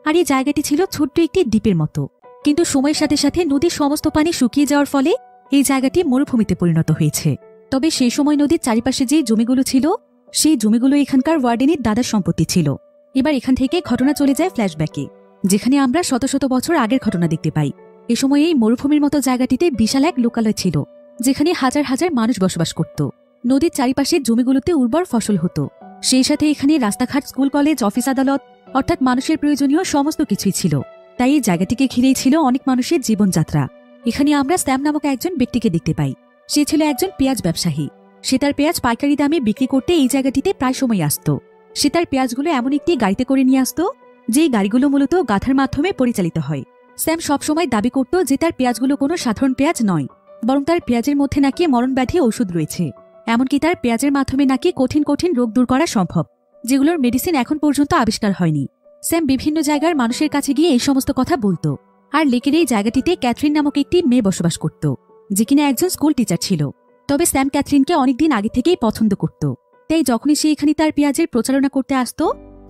Speaker 1: আর এই জায়গাটি ছিল ছোট্ট একটি দ্বীপের মতো। কিন্তু সময়ের সাথে সাথে নদীর সমস্ত পানি শুকিয়ে যাওয়ার ফলে এই জায়গাটি মরুভূমিতে পরিণত হয়েছে। তবে সেই সময় নদীর চারিপাশে যে জমিগুলো ছিল, সেই জমিগুলো এখানকার ওয়ার্ডেনের দাদার সম্পত্তি ছিল। এবার এখান থেকে ঘটনা চলে যায় ফ্ল্যাশব্যাকে, যেখানে আমরা শত শত বছর আগের ঘটনা দেখতে পাই। এ সময় এই মরুভূমির মতো জায়গাটিতে বিশাল এক লোকালয় ছিল, যেখানে হাজার হাজার মানুষ বসবাস করত। নদীর চারিপাশের জমিগুলোতে উর্বর ফসল হতো। সেই সাথে এখানে রাস্তাঘাট, স্কুল, কলেজ, অফিস, আদালত, অর্থাৎ মানুষের প্রয়োজনীয় সমস্ত কিছুই ছিল। তাই এই জায়গাটিকে ঘিরেই ছিল অনেক মানুষের জীবনযাত্রা। এখানে আমরা স্যাম নামক একজন ব্যক্তিকে দেখতে পাই। সে ছিল একজন পেঁয়াজ ব্যবসায়ী। সে তার পেঁয়াজ পাইকারি দামে বিক্রি করতে এই জায়গাটিতে প্রায় সময় আসত। সে তার পেঁয়াজগুলো এমন একটি গাড়িতে করে নিয়ে আসত, যেই গাড়িগুলো মূলত গাধার মাধ্যমে পরিচালিত হয়। স্যাম সবসময় দাবি করত যে তার পেঁয়াজগুলো কোনো সাধারণ পেঁয়াজ নয়, বরং তার পেঁয়াজের মধ্যে নাকি মরণব্যাধি ঔষধ রয়েছে। এমনকি তার পেঁয়াজের মাধ্যমে নাকি কঠিন কঠিন রোগ দূর করা সম্ভব, যেগুলোর মেডিসিন এখন পর্যন্ত আবিষ্কার হয়নি। স্যাম বিভিন্ন জায়গার মানুষের কাছে গিয়ে এই সমস্ত কথা বলত। আর লেকের এই জায়গাটিতে ক্যাথরিন নামক একটি মেয়ে বসবাস করত, যে কিনা একজন স্কুল টিচার ছিল। তবে স্যাম ক্যাথরিনকে অনেকদিন আগে থেকেই পছন্দ করত। তাই যখনই সে এখানে তার পেঁয়াজের প্রচারণা করতে আসত,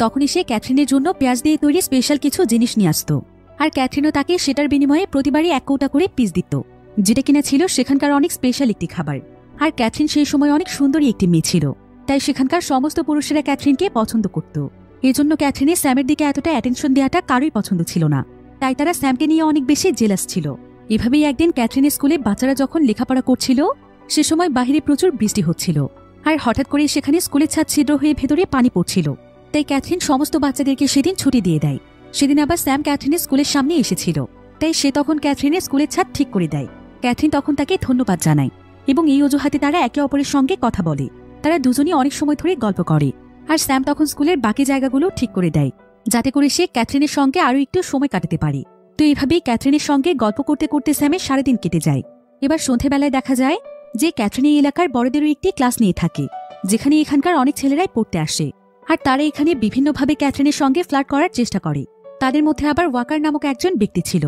Speaker 1: তখনই সে ক্যাথরিনের জন্য পেঁয়াজ দিয়ে তৈরি স্পেশাল কিছু জিনিস নিয়ে আসত। আর ক্যাথরিনও তাকে সেটার বিনিময়ে প্রতিবারই 1 কৌটা করে পিস দিত, যেটা কিনা ছিল সেখানকার অনেক স্পেশাল একটি খাবার। আর ক্যাথরিন সেই সময় অনেক সুন্দরী একটি মেয়ে ছিল। তাই সেখানকার সমস্ত পুরুষেরা ক্যাথরিনকে পছন্দ করত। এজন্য ক্যাথরিনের স্যামের দিকে এতটা অ্যাটেনশন দেওয়াটা কারোই পছন্দ ছিল না। তাই তারা স্যামকে নিয়ে অনেক বেশি জেলাস ছিল। এভাবেই একদিন ক্যাথরিনের স্কুলে বাচ্চারা যখন লেখাপড়া করছিল, সে সময় বাহিরে প্রচুর বৃষ্টি হচ্ছিল, আর হঠাৎ করে সেখানে স্কুলের ছাদ ছিদ্র হয়ে ভেতরে পানি পড়ছিল। তাই ক্যাথরিন সমস্ত বাচ্চাদেরকে সেদিন ছুটি দিয়ে দেয়। সেদিন আবার স্যাম ক্যাথরিনের স্কুলের সামনে এসেছিল, তাই সে তখন ক্যাথরিনের স্কুলের ছাদ ঠিক করে দেয়। ক্যাথরিন তখন তাকে ধন্যবাদ জানায় এবং এই অজুহাতে তারা একে অপরের সঙ্গে কথা বলে। তারা দুজনই অনেক সময় ধরে গল্প করে, আর স্যাম তখন স্কুলের বাকি জায়গাগুলো ঠিক করে দেয়, যাতে করে সে ক্যাথরিনের সঙ্গে আরও একটু সময় কাটাতে পারে। তো এভাবেই ক্যাথরিনের সঙ্গে গল্প করতে করতে স্যামের সারাদিন কেটে যায়। এবার সন্ধেবেলায় দেখা যায় যে ক্যাথরিন এই এলাকার বড়দেরও একটি ক্লাস নিয়ে থাকে, যেখানে এখানকার অনেক ছেলেরাই পড়তে আসে, আর তারা এখানে বিভিন্নভাবে ক্যাথরিনের সঙ্গে ফ্লার্ট করার চেষ্টা করে। তাদের মধ্যে আবার ওয়াকার নামক একজন ব্যক্তি ছিল,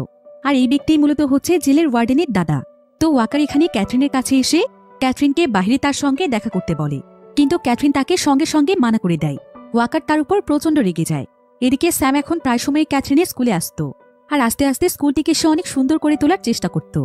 Speaker 1: আর এই ব্যক্তি মূলত হচ্ছে জেলের ওয়ার্ডেনের দাদা। তো ওয়াকার এখানে ক্যাথরিনের কাছে এসে ক্যাথরিনকে বাইরে তার সঙ্গে দেখা করতে বলে, কিন্তু ক্যাথরিন তাকে সঙ্গে সঙ্গে মানা করে দেয়। ওয়াকার তার উপর প্রচণ্ড রেগে যায়। এদিকে স্যাম এখন প্রায় সময় ক্যাথরিনের স্কুলে আসত, আর আস্তে আস্তে স্কুলটিকে সে অনেক সুন্দর করে তোলার চেষ্টা করত।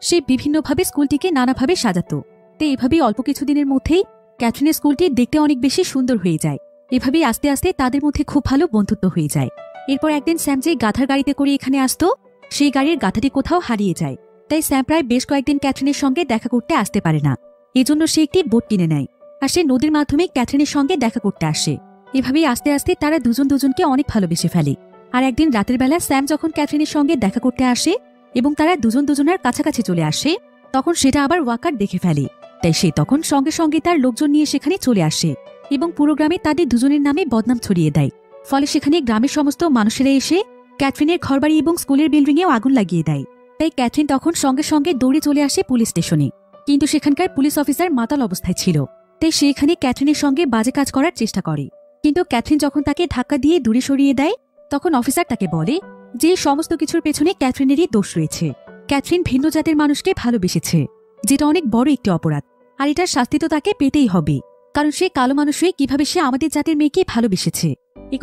Speaker 1: সে বিভিন্নভাবে স্কুলটিকে নানাভাবে সাজাত। তো এভাবেই অল্প কিছুদিনের মধ্যেই ক্যাথরিনের স্কুলটি দেখতে অনেক বেশি সুন্দর হয়ে যায়। এভাবেই আস্তে আস্তে তাদের মধ্যে খুব ভালো বন্ধুত্ব হয়ে যায়। এরপর একদিন স্যাম যে গাধার গাড়িতে করে এখানে আসতো, সেই গাড়ির গাধাটি কোথাও হারিয়ে যায়। তাই স্যাম প্রায় বেশ কয়েকদিন ক্যাথরিনের সঙ্গে দেখা করতে আসতে পারে না। এজন্য সে একটি বোট কিনে নেয়, আর সে নদীর মাধ্যমে ক্যাথরিনের সঙ্গে দেখা করতে আসে। এভাবেই আস্তে আস্তে তারা দুজন দুজনকে অনেক ভালোবেসে ফেলে। আর একদিন রাতের বেলা স্যাম যখন ক্যাথরিনের সঙ্গে দেখা করতে আসে এবং তারা দুজন দুজনের কাছাকাছি চলে আসে, তখন সেটা আবার ওয়াকার দেখে ফেলে। তাই সে তখন সঙ্গে সঙ্গে তার লোকজন নিয়ে সেখানে চলে আসে এবং পুরো গ্রামে তাদের দুজনের নামে বদনাম ছড়িয়ে দেয়। ফলে সেখানে গ্রামের সমস্ত মানুষেরা এসে ক্যাথরিনের ঘরবাড়ি এবং স্কুলের বিল্ডিংয়েও আগুন লাগিয়ে দেয়। তাই ক্যাথরিন তখন সঙ্গে সঙ্গে দৌড়ে চলে আসে পুলিশ স্টেশনে, কিন্তু সেখানকার পুলিশ অফিসার মাতাল অবস্থায় ছিল। তাই সে এখানে ক্যাথরিনের সঙ্গে বাজে কাজ করার চেষ্টা করে, কিন্তু ক্যাথরিন যখন তাকে ধাক্কা দিয়ে দূরে সরিয়ে দেয়, তখন অফিসার তাকে বলে যে সমস্ত কিছুর পেছনে ক্যাথরিনেরই দোষ রয়েছে। ক্যাথরিন ভিন্ন জাতের মানুষকে ভালোবেসেছে, যেটা অনেক বড় একটি অপরাধ, আর এটার শাস্তি তো তাকে পেতেই হবে, কারণ সে কালো মানুষ হয়ে কিভাবে সে আমাদের জাতের মেয়েকে ভালোবেসেছে।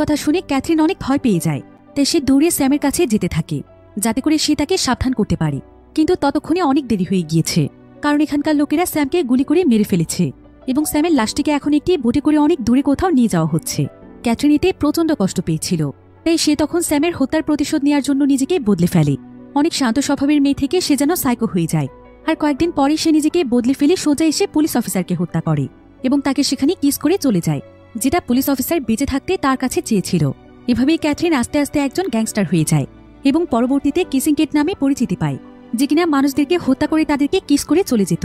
Speaker 1: কথা শুনে ক্যাথরিন অনেক ভয় পেয়ে যায়। তাই সে দৌড়ে স্যামের কাছে যেতে থাকে, যাতে করে সে তাকে সাবধান করতে পারে। কিন্তু ততক্ষণে অনেক দেরি হয়ে গিয়েছে, কারণ এখানকার লোকেরা স্যামকে গুলি করে মেরে ফেলেছে এবং স্যামের লাশটিকে এখন একটি বোটে করে অনেক দূরে কোথাও নিয়ে যাওয়া হচ্ছে। ক্যাথরিন এতে প্রচণ্ড কষ্ট পেয়েছিল। তাই সে তখন স্যামের হত্যার প্রতিশোধ নেওয়ার জন্য নিজেকে বদলে ফেলে। অনেক শান্ত স্বভাবের মেয়ে থেকে সে যেন সাইকো হয়ে যায়, আর কয়েকদিন পরে সে নিজেকে বদলে ফেলে সোজা এসে পুলিশ অফিসারকে হত্যা করে এবং তাকে সেখানে কিস করে চলে যায়, যেটা পুলিশ অফিসার বেঁচে থাকতে তার কাছে চেয়েছিল। এভাবেই ক্যাথরিন আস্তে আস্তে একজন গ্যাংস্টার হয়ে যায় এবং পরবর্তীতে কিসিং কেট নামে পরিচিতি পায়, যে কিনা মানুষদেরকে হত্যা করে তাদেরকে কিস করে চলে যেত।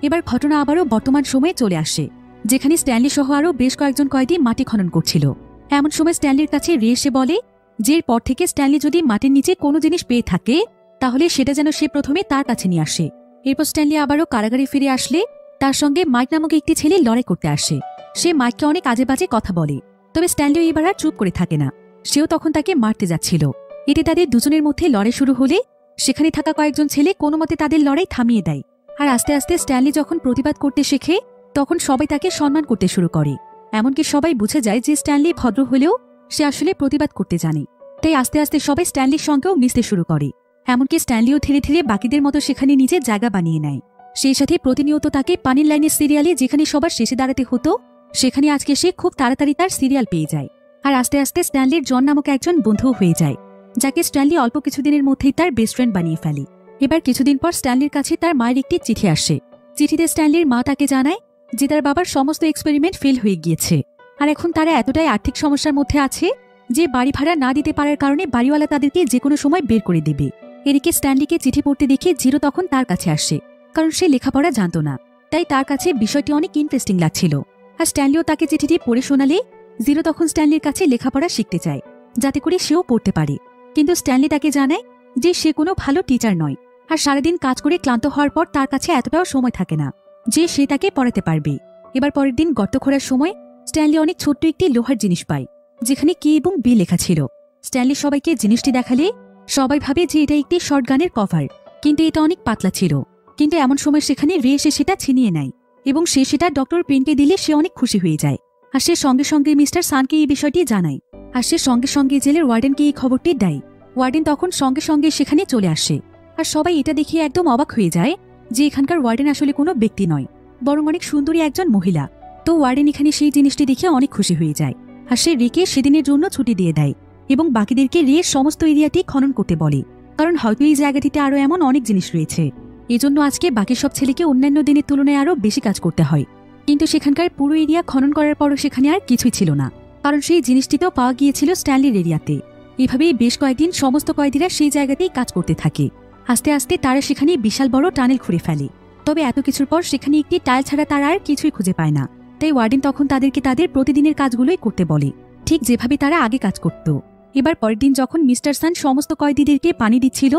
Speaker 1: এবার ঘটনা আবারও বর্তমান সময়ে চলে আসে, যেখানে স্ট্যানলি সহ আরও বেশ কয়েকজন কয়েদি মাটি খনন করছিল। এমন সময় স্ট্যানলির কাছে রে এসে বলে যে এরপর থেকে স্ট্যানলি যদি মাটির নিচে কোনো জিনিস পেয়ে থাকে, তাহলে সেটা যেন সে প্রথমে তার কাছে নিয়ে আসে। এরপর স্ট্যানলি আবারও কারাগারে ফিরে আসলে তার সঙ্গে মাইক নামক একটি ছেলে লড়াই করতে আসে। সে মাইককে অনেক আজে বাজে কথা বলে, তবে স্ট্যানলিও এবার আর চুপ করে থাকে না। সেও তখন তাকে মারতে যাচ্ছিল। এতে তাদের দুজনের মধ্যে লড়াই শুরু হলে সেখানে থাকা কয়েকজন ছেলে কোনো মতে তাদের লড়াই থামিয়ে দেয়। আর আস্তে আস্তে স্ট্যানলি যখন প্রতিবাদ করতে শেখে, তখন সবাই তাকে সম্মান করতে শুরু করে। এমনকি সবাই বুঝে যায় যে স্ট্যানলি ভদ্র হলেও সে আসলে প্রতিবাদ করতে জানে। তাই আস্তে আস্তে সবাই স্ট্যানলির সঙ্গেও মিশতে শুরু করে। এমনকি স্ট্যানলিও ধীরে ধীরে বাকিদের মতো সেখানে নিজের জায়গা বানিয়ে নেয়। সেই সাথে প্রতিনিয়ত তাকে পানির লাইনের সিরিয়ালে যেখানে সবার শেষে দাঁড়াতে হতো, সেখানে আজকে সে খুব তাড়াতাড়ি তার সিরিয়াল পেয়ে যায়। আর আস্তে আস্তে স্ট্যানলির জন নামক একজন বন্ধুও হয়ে যায়, যাকে স্ট্যানলি অল্প কিছুদিনের মধ্যেই তার বেস্ট ফ্রেন্ড বানিয়ে ফেলে। এবার কিছুদিন পর স্ট্যানলির কাছে তার মায়ের একটি চিঠি আসে। চিঠিতে স্ট্যানলির মা তাকে জানায় যে তার বাবার সমস্ত এক্সপেরিমেন্ট ফেল হয়ে গিয়েছে, আর এখন তারা এতটাই আর্থিক সমস্যার মধ্যে আছে যে বাড়ি ভাড়া না দিতে পারার কারণে বাড়িওয়ালা তাদেরকে যে কোনো সময় বের করে দেবে। এদিকে স্ট্যানলিকে চিঠি পড়তে দেখে জিরো তখন তার কাছে আসে, কারণ সে লেখাপড়া জানত না। তাই তার কাছে বিষয়টি অনেক ইন্টারেস্টিং লাগছিল। আর স্ট্যানলিও তাকে চিঠিটি পড়ে শোনালে জিরো তখন স্ট্যানলির কাছে লেখাপড়া শিখতে চায়, যাতে করে সেও পড়তে পারে। কিন্তু স্ট্যানলি তাকে জানায় যে সে কোনো ভালো টিচার নয়, আর সারাদিন কাজ করে ক্লান্ত হওয়ার পর তার কাছে এতটাও সময় থাকে না যে সে তাকে পড়াতে পারবে। এবার পরের দিন গর্ত খোঁড়ার সময় স্ট্যানলি অনেক ছোট্ট একটি লোহার জিনিস পায়, যেখানে কে এবং বি লেখা ছিল। স্ট্যানলি সবাইকে জিনিসটি দেখালে সবাই ভাবে যে এটা একটি শর্ট গানের কভার, কিন্তু এটা অনেক পাতলা ছিল। কিন্তু এমন সময় সেখানে রে এসে সেটা ছিনিয়ে নেয় এবং সে সেটা ডক্টর পেনকে দিলে সে অনেক খুশি হয়ে যায়। আর সে সঙ্গে সঙ্গে মিস্টার সানকে এই বিষয়টি জানায়, আর সে সঙ্গে সঙ্গে জেলের ওয়ার্ডেনকে এই খবরটি দেয়। ওয়ার্ডেন তখন সঙ্গে সঙ্গে সেখানে চলে আসে, আর সবাই এটা দেখে একদম অবাক হয়ে যায় যে এখানকার ওয়ার্ডেন আসলে কোনো ব্যক্তি নয়, বরং অনেক সুন্দরী একজন মহিলা। তো ওয়ার্ডেন এখানে সেই জিনিসটি দেখে অনেক খুশি হয়ে যায়, আর সে রেকে সেদিনের জন্য ছুটি দিয়ে দেয় এবং বাকিদেরকে রের সমস্ত এরিয়াটি খনন করতে বলে, কারণ হয়তো এই জায়গাটিতে আরো এমন অনেক জিনিস রয়েছে। এজন্য আজকে বাকি সব ছেলেকে অন্যান্য দিনের তুলনায় আরো বেশি কাজ করতে হয়। কিন্তু সেখানকার পুরো এরিয়া খনন করার পরও সেখানে আর কিছুই ছিল না, কারণ সেই জিনিসটিতেও পাওয়া গিয়েছিল স্ট্যানলির এরিয়াতে। এভাবেই বেশ কয়েকদিন সমস্ত কয়েদিরা সেই জায়গাতেই কাজ করতে থাকে। আস্তে আস্তে তারা সেখানে বিশাল বড় টানেল খুঁড়ে ফেলে। তবে এত কিছুর পর সেখানে একটি টাইল ছাড়া তারা আর কিছুই খুঁজে পায় না। তাই ওয়ার্ডেন তখন তাদেরকে তাদের প্রতিদিনের কাজগুলোই করতে বলে, ঠিক যেভাবে তারা আগে কাজ করত। এবার পরের দিন যখন মিস্টার সান সমস্ত কয়েদিদেরকে পানি দিচ্ছিল,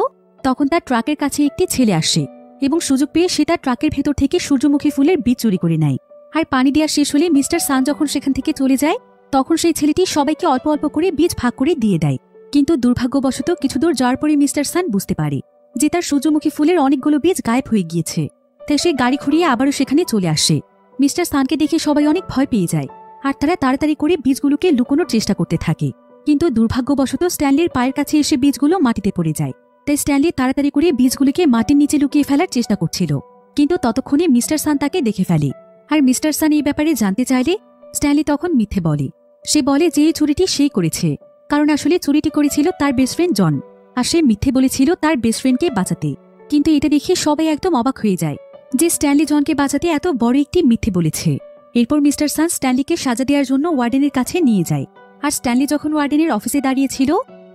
Speaker 1: তখন তার ট্রাকের কাছে একটি ছেলে আসে এবং সুযোগ পেয়ে সে তার ট্রাকের ভেতর থেকে সূর্যমুখী ফুলের বীজ চুরি করে নেয়। আর পানি দেওয়া শেষ হলে মিস্টার সান যখন সেখান থেকে চলে যায়, তখন সেই ছেলেটি সবাইকে অল্প অল্প করে বীজ ভাগ করে দিয়ে দেয়। কিন্তু দুর্ভাগ্যবশত কিছু দূর যাওয়ার পরে মিস্টার সান বুঝতে পারে যে তার সূর্যমুখী ফুলের অনেকগুলো বীজ গায়েব হয়ে গিয়েছে। তাই সে গাড়ি ঘুরিয়ে আবারও সেখানে চলে আসে। মিস্টার সানকে দেখে সবাই অনেক ভয় পেয়ে যায়, আর তারা তাড়াতাড়ি করে বীজগুলোকে লুকোনোর চেষ্টা করতে থাকে। কিন্তু দুর্ভাগ্যবশত স্ট্যানলির পায়ের কাছে এসে বীজগুলো মাটিতে পড়ে যায়। তাই স্ট্যানলি তাড়াতাড়ি করে বীজগুলোকে মাটির নিচে লুকিয়ে ফেলার চেষ্টা করছিল, কিন্তু ততক্ষণে মিস্টার সান তাকে দেখে ফেলে। আর মিস্টার সান এই ব্যাপারে জানতে চাইলে স্ট্যানলি তখন মিথ্যে বলে। সে বলে যে এই চুরিটি সেই করেছে, কারণ আসলে চুরিটি করেছিল তার বেস্ট ফ্রেন্ড জন, আর সে মিথ্যে বলেছিল তার বেস্ট ফ্রেন্ডকে বাঁচাতে। কিন্তু এটা দেখে সবাই একদম অবাক হয়ে যায় যে স্ট্যানলি জনকে বাঁচাতে এত বড় একটি মিথ্যে বলেছে। এরপর মিস্টার সান স্ট্যানলিকে সাজা দেওয়ার জন্য ওয়ার্ডেনের কাছে নিয়ে যায়। আর স্ট্যানলি যখন ওয়ার্ডেনের অফিসে দাঁড়িয়েছিল,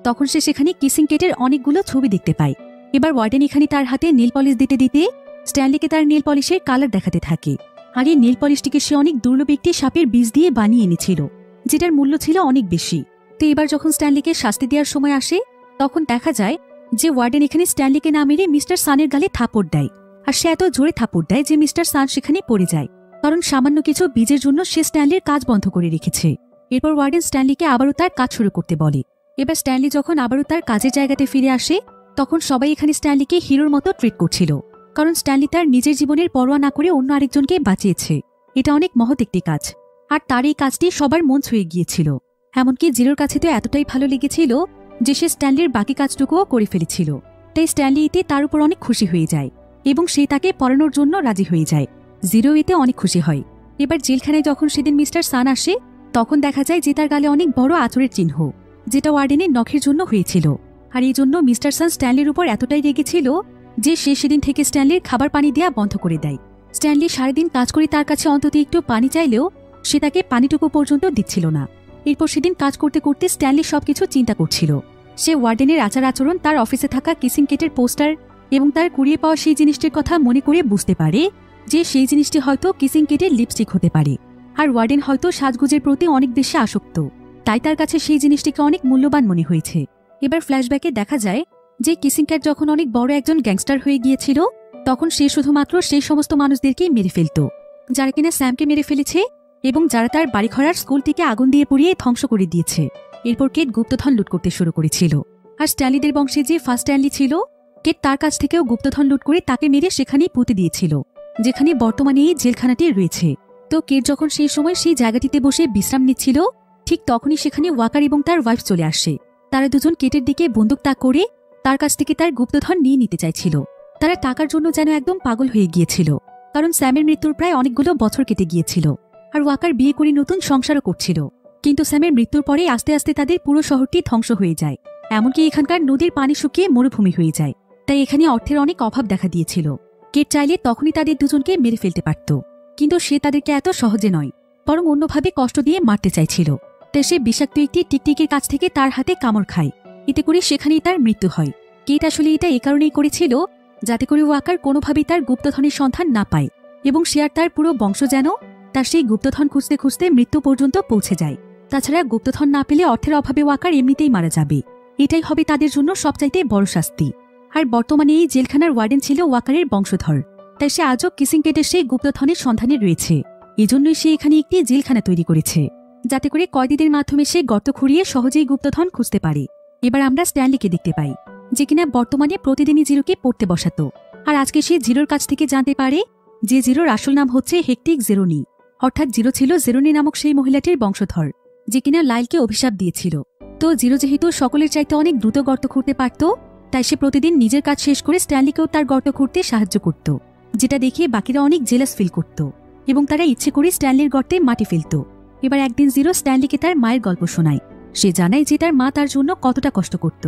Speaker 1: তখন সে সেখানে কিসিং কেটের অনেকগুলো ছবি দেখতে পায়। এবার ওয়ার্ডেন এখানে তার হাতে নীল পলিশ দিতে দিতে স্ট্যানলিকে তার নীল পলিশের কালার দেখাতে থাকে। আর এই নীল পলিশটিকে সে অনেক দুর্লভ একটি সাপের বীজ দিয়ে বানিয়ে এনেছিল, যেটার মূল্য ছিল অনেক বেশি। তো এবার যখন স্ট্যানলিকে শাস্তি দেওয়ার সময় আসে, তখন দেখা যায় যে ওয়ার্ডেন এখানে স্ট্যানলিকে না মেরে মিস্টার সানের গালে থাপড় দেয়। আর সে এত জোরে থাপড় দেয় যে মিস্টার সান সেখানে পড়ে যায়, কারণ সামান্য কিছু বীজের জন্য সে স্ট্যানলির কাজ বন্ধ করে রেখেছে। এরপর ওয়ার্ডেন স্ট্যানলিকে আবারও তার কাজ শুরু করতে বলে। এবার স্ট্যানলি যখন আবারও তার কাজের জায়গাতে ফিরে আসে, তখন সবাই এখানে স্ট্যানলিকে হিরোর মতো ট্রিট করছিল, কারণ স্ট্যানলি তার নিজের জীবনের পরোয়া না করে অন্য আরেকজনকে বাঁচিয়েছে। এটা অনেক মহৎ একটি কাজ, আর তার এই কাজটি সবার মন ছুঁয়ে গিয়েছিল। এমনকি জিরোর কাছে তো এতটাই ভালো লেগেছিল যে সে স্ট্যানলির বাকি কাজটুকুও করে ফেলেছিল। তাই স্ট্যানলি এতে তার উপর অনেক খুশি হয়ে যায় এবং সে তাকে পড়ানোর জন্য রাজি হয়ে যায়। জিরো এতে অনেক খুশি হয়। এবার জেলখানায় যখন সেদিন মিস্টার সান আসে, তখন দেখা যায় যে তার গালে অনেক বড় আঁচড়ের চিহ্ন, যেটা ওয়ার্ডেনের নখের জন্য হয়েছিল। আর এই জন্য মিস্টার সান স্ট্যানলির উপর এতটাই রেগেছিল যে সে সেদিন থেকে স্ট্যানলির খাবার পানি দেয়া বন্ধ করে দেয়। স্ট্যানলি সারাদিন কাজ করে তার কাছে অন্তত একটু পানি চাইলেও সে তাকে পানিটুকু পর্যন্ত দিচ্ছিল না। এরপর সেদিন কাজ করতে করতে স্ট্যানলি সবকিছু চিন্তা করছিল। সে ওয়ার্ডেনের আচার আচরণ, তার অফিসে থাকা কিসিং কেটের পোস্টার এবং তার কুড়িয়ে পাওয়া সেই জিনিসটির কথা মনে করে বুঝতে পারে যে সেই জিনিসটি হয়তো কিসিং কেটের লিপস্টিক হতে পারে। আর ওয়ার্ডেন হয়তো সাজগুজের প্রতি অনেক বেশি আসক্ত, তাই তার কাছে সেই জিনিসটিকে অনেক মূল্যবান মনে হয়েছে। এবার ফ্ল্যাশব্যাকে দেখা যায় যে কিসিং ক্যাট যখন অনেক বড় একজন গ্যাংস্টার হয়ে গিয়েছিল, তখন সে শুধুমাত্র সেই সমস্ত মানুষদেরকেই মেরে ফেলত যারা কিনা স্যামকে মেরে ফেলেছে এবং যারা তার বাড়িঘরার স্কুলটিকে আগুন দিয়ে পুড়িয়ে ধ্বংস করে দিয়েছে। এরপর কেট গুপ্তধন লুট করতে শুরু করেছিল। আর স্ট্যানলিদের বংশে যে ফার্স্ট স্ট্যানলি ছিল, কেট তার কাছ থেকেও গুপ্তধন লুট করে তাকে মেরে সেখানেই পুঁতে দিয়েছিল, যেখানে বর্তমানে এই জেলখানাটি রয়েছে। তো কেট যখন সেই সময় সেই জায়গাটিতে বসে বিশ্রাম নিচ্ছিল, ঠিক তখনই সেখানে ওয়াকার এবং তার ওয়াইফ চলে আসে। তারা দুজন কেটের দিকে বন্দুক তাক করে তার কাছ থেকে তার গুপ্তধন নিয়ে নিতে চাইছিল। তারা টাকার জন্য যেন একদম পাগল হয়ে গিয়েছিল, কারণ স্যামের মৃত্যুর প্রায় অনেকগুলো বছর কেটে গিয়েছিল। আর ওয়াকার বিয়ে করে নতুন সংসারও করছিল। কিন্তু স্যামের মৃত্যুর পরে আস্তে আস্তে তাদের পুরো শহরটি ধ্বংস হয়ে যায়, এমনকি এখানকার নদীর পানি শুকিয়ে মরুভূমি হয়ে যায়। তাই এখানে অর্থের অনেক অভাব দেখা দিয়েছিল। কেট চাইলে তখনই তাদের দুজনকে মেরে ফেলতে পারত, কিন্তু সে তাদেরকে এত সহজে নয়, বরং অন্যভাবে কষ্ট দিয়ে মারতে চাইছিল। তাই সে বিষাক্ত একটি টিকটিকির কাছ থেকে তার হাতে কামড় খায়। এতে করে সেখানেই তার মৃত্যু হয়। কেট আসলে এটা এ কারণেই করেছিল যাতে করে ওয়াকার কোনোভাবেই তার গুপ্তধনের সন্ধান না পায় এবং সে আর তার পুরো বংশ যেন তার সেই গুপ্তধন খুঁজতে খুঁজতে মৃত্যু পর্যন্ত পৌঁছে যায়। তাছাড়া গুপ্তধন না পেলে অর্থের অভাবে ওয়াকার এমনিতেই মারা যাবে। এটাই হবে তাদের জন্য সবচাইতে বড় শাস্তি। আর বর্তমানে এই জেলখানার ওয়ার্ডেন ছিল ওয়াকারের বংশধর, তাই সে আজও কিসিং কেটের সেই গুপ্তধনের সন্ধানে রয়েছে। এজন্যই সে এখানে একটি জেলখানা তৈরি করেছে, যাতে করে কয়েদিদের মাধ্যমে সে গর্ত খুঁড়িয়ে সহজেই গুপ্তধন খুঁজতে পারে। এবার আমরা স্ট্যানলিকে দেখতে পাই, যে কিনা বর্তমানে প্রতিদিনই জিরোকে পড়তে বসাতো। আর আজকে সে জিরোর কাছ থেকে জানতে পারে যে জিরোর আসল নাম হচ্ছে হেকটিক জেরোনি, অর্থাৎ জিরো ছিল জেরোনি নামক সেই মহিলাটির বংশধর, যে কিনা লাইলকে অভিশাপ দিয়েছিল। তো জিরো যেহেতু সকলের চাইতে অনেক দ্রুত গর্ত খুঁড়তে পারত, তাই সে প্রতিদিন নিজের কাজ শেষ করে স্ট্যানলিকেও তার গর্ত খুঁড়তে সাহায্য করত, যেটা দেখে বাকিরা অনেক জেলাস ফিল করত। এবং তারা ইচ্ছে করে স্ট্যানলির গর্তে মাটি ফেলত। এবার একদিন জিরো স্ট্যানলিকে তার মায়ের গল্প শোনায়। সে জানায় যে তার মা তার জন্য কতটা কষ্ট করত,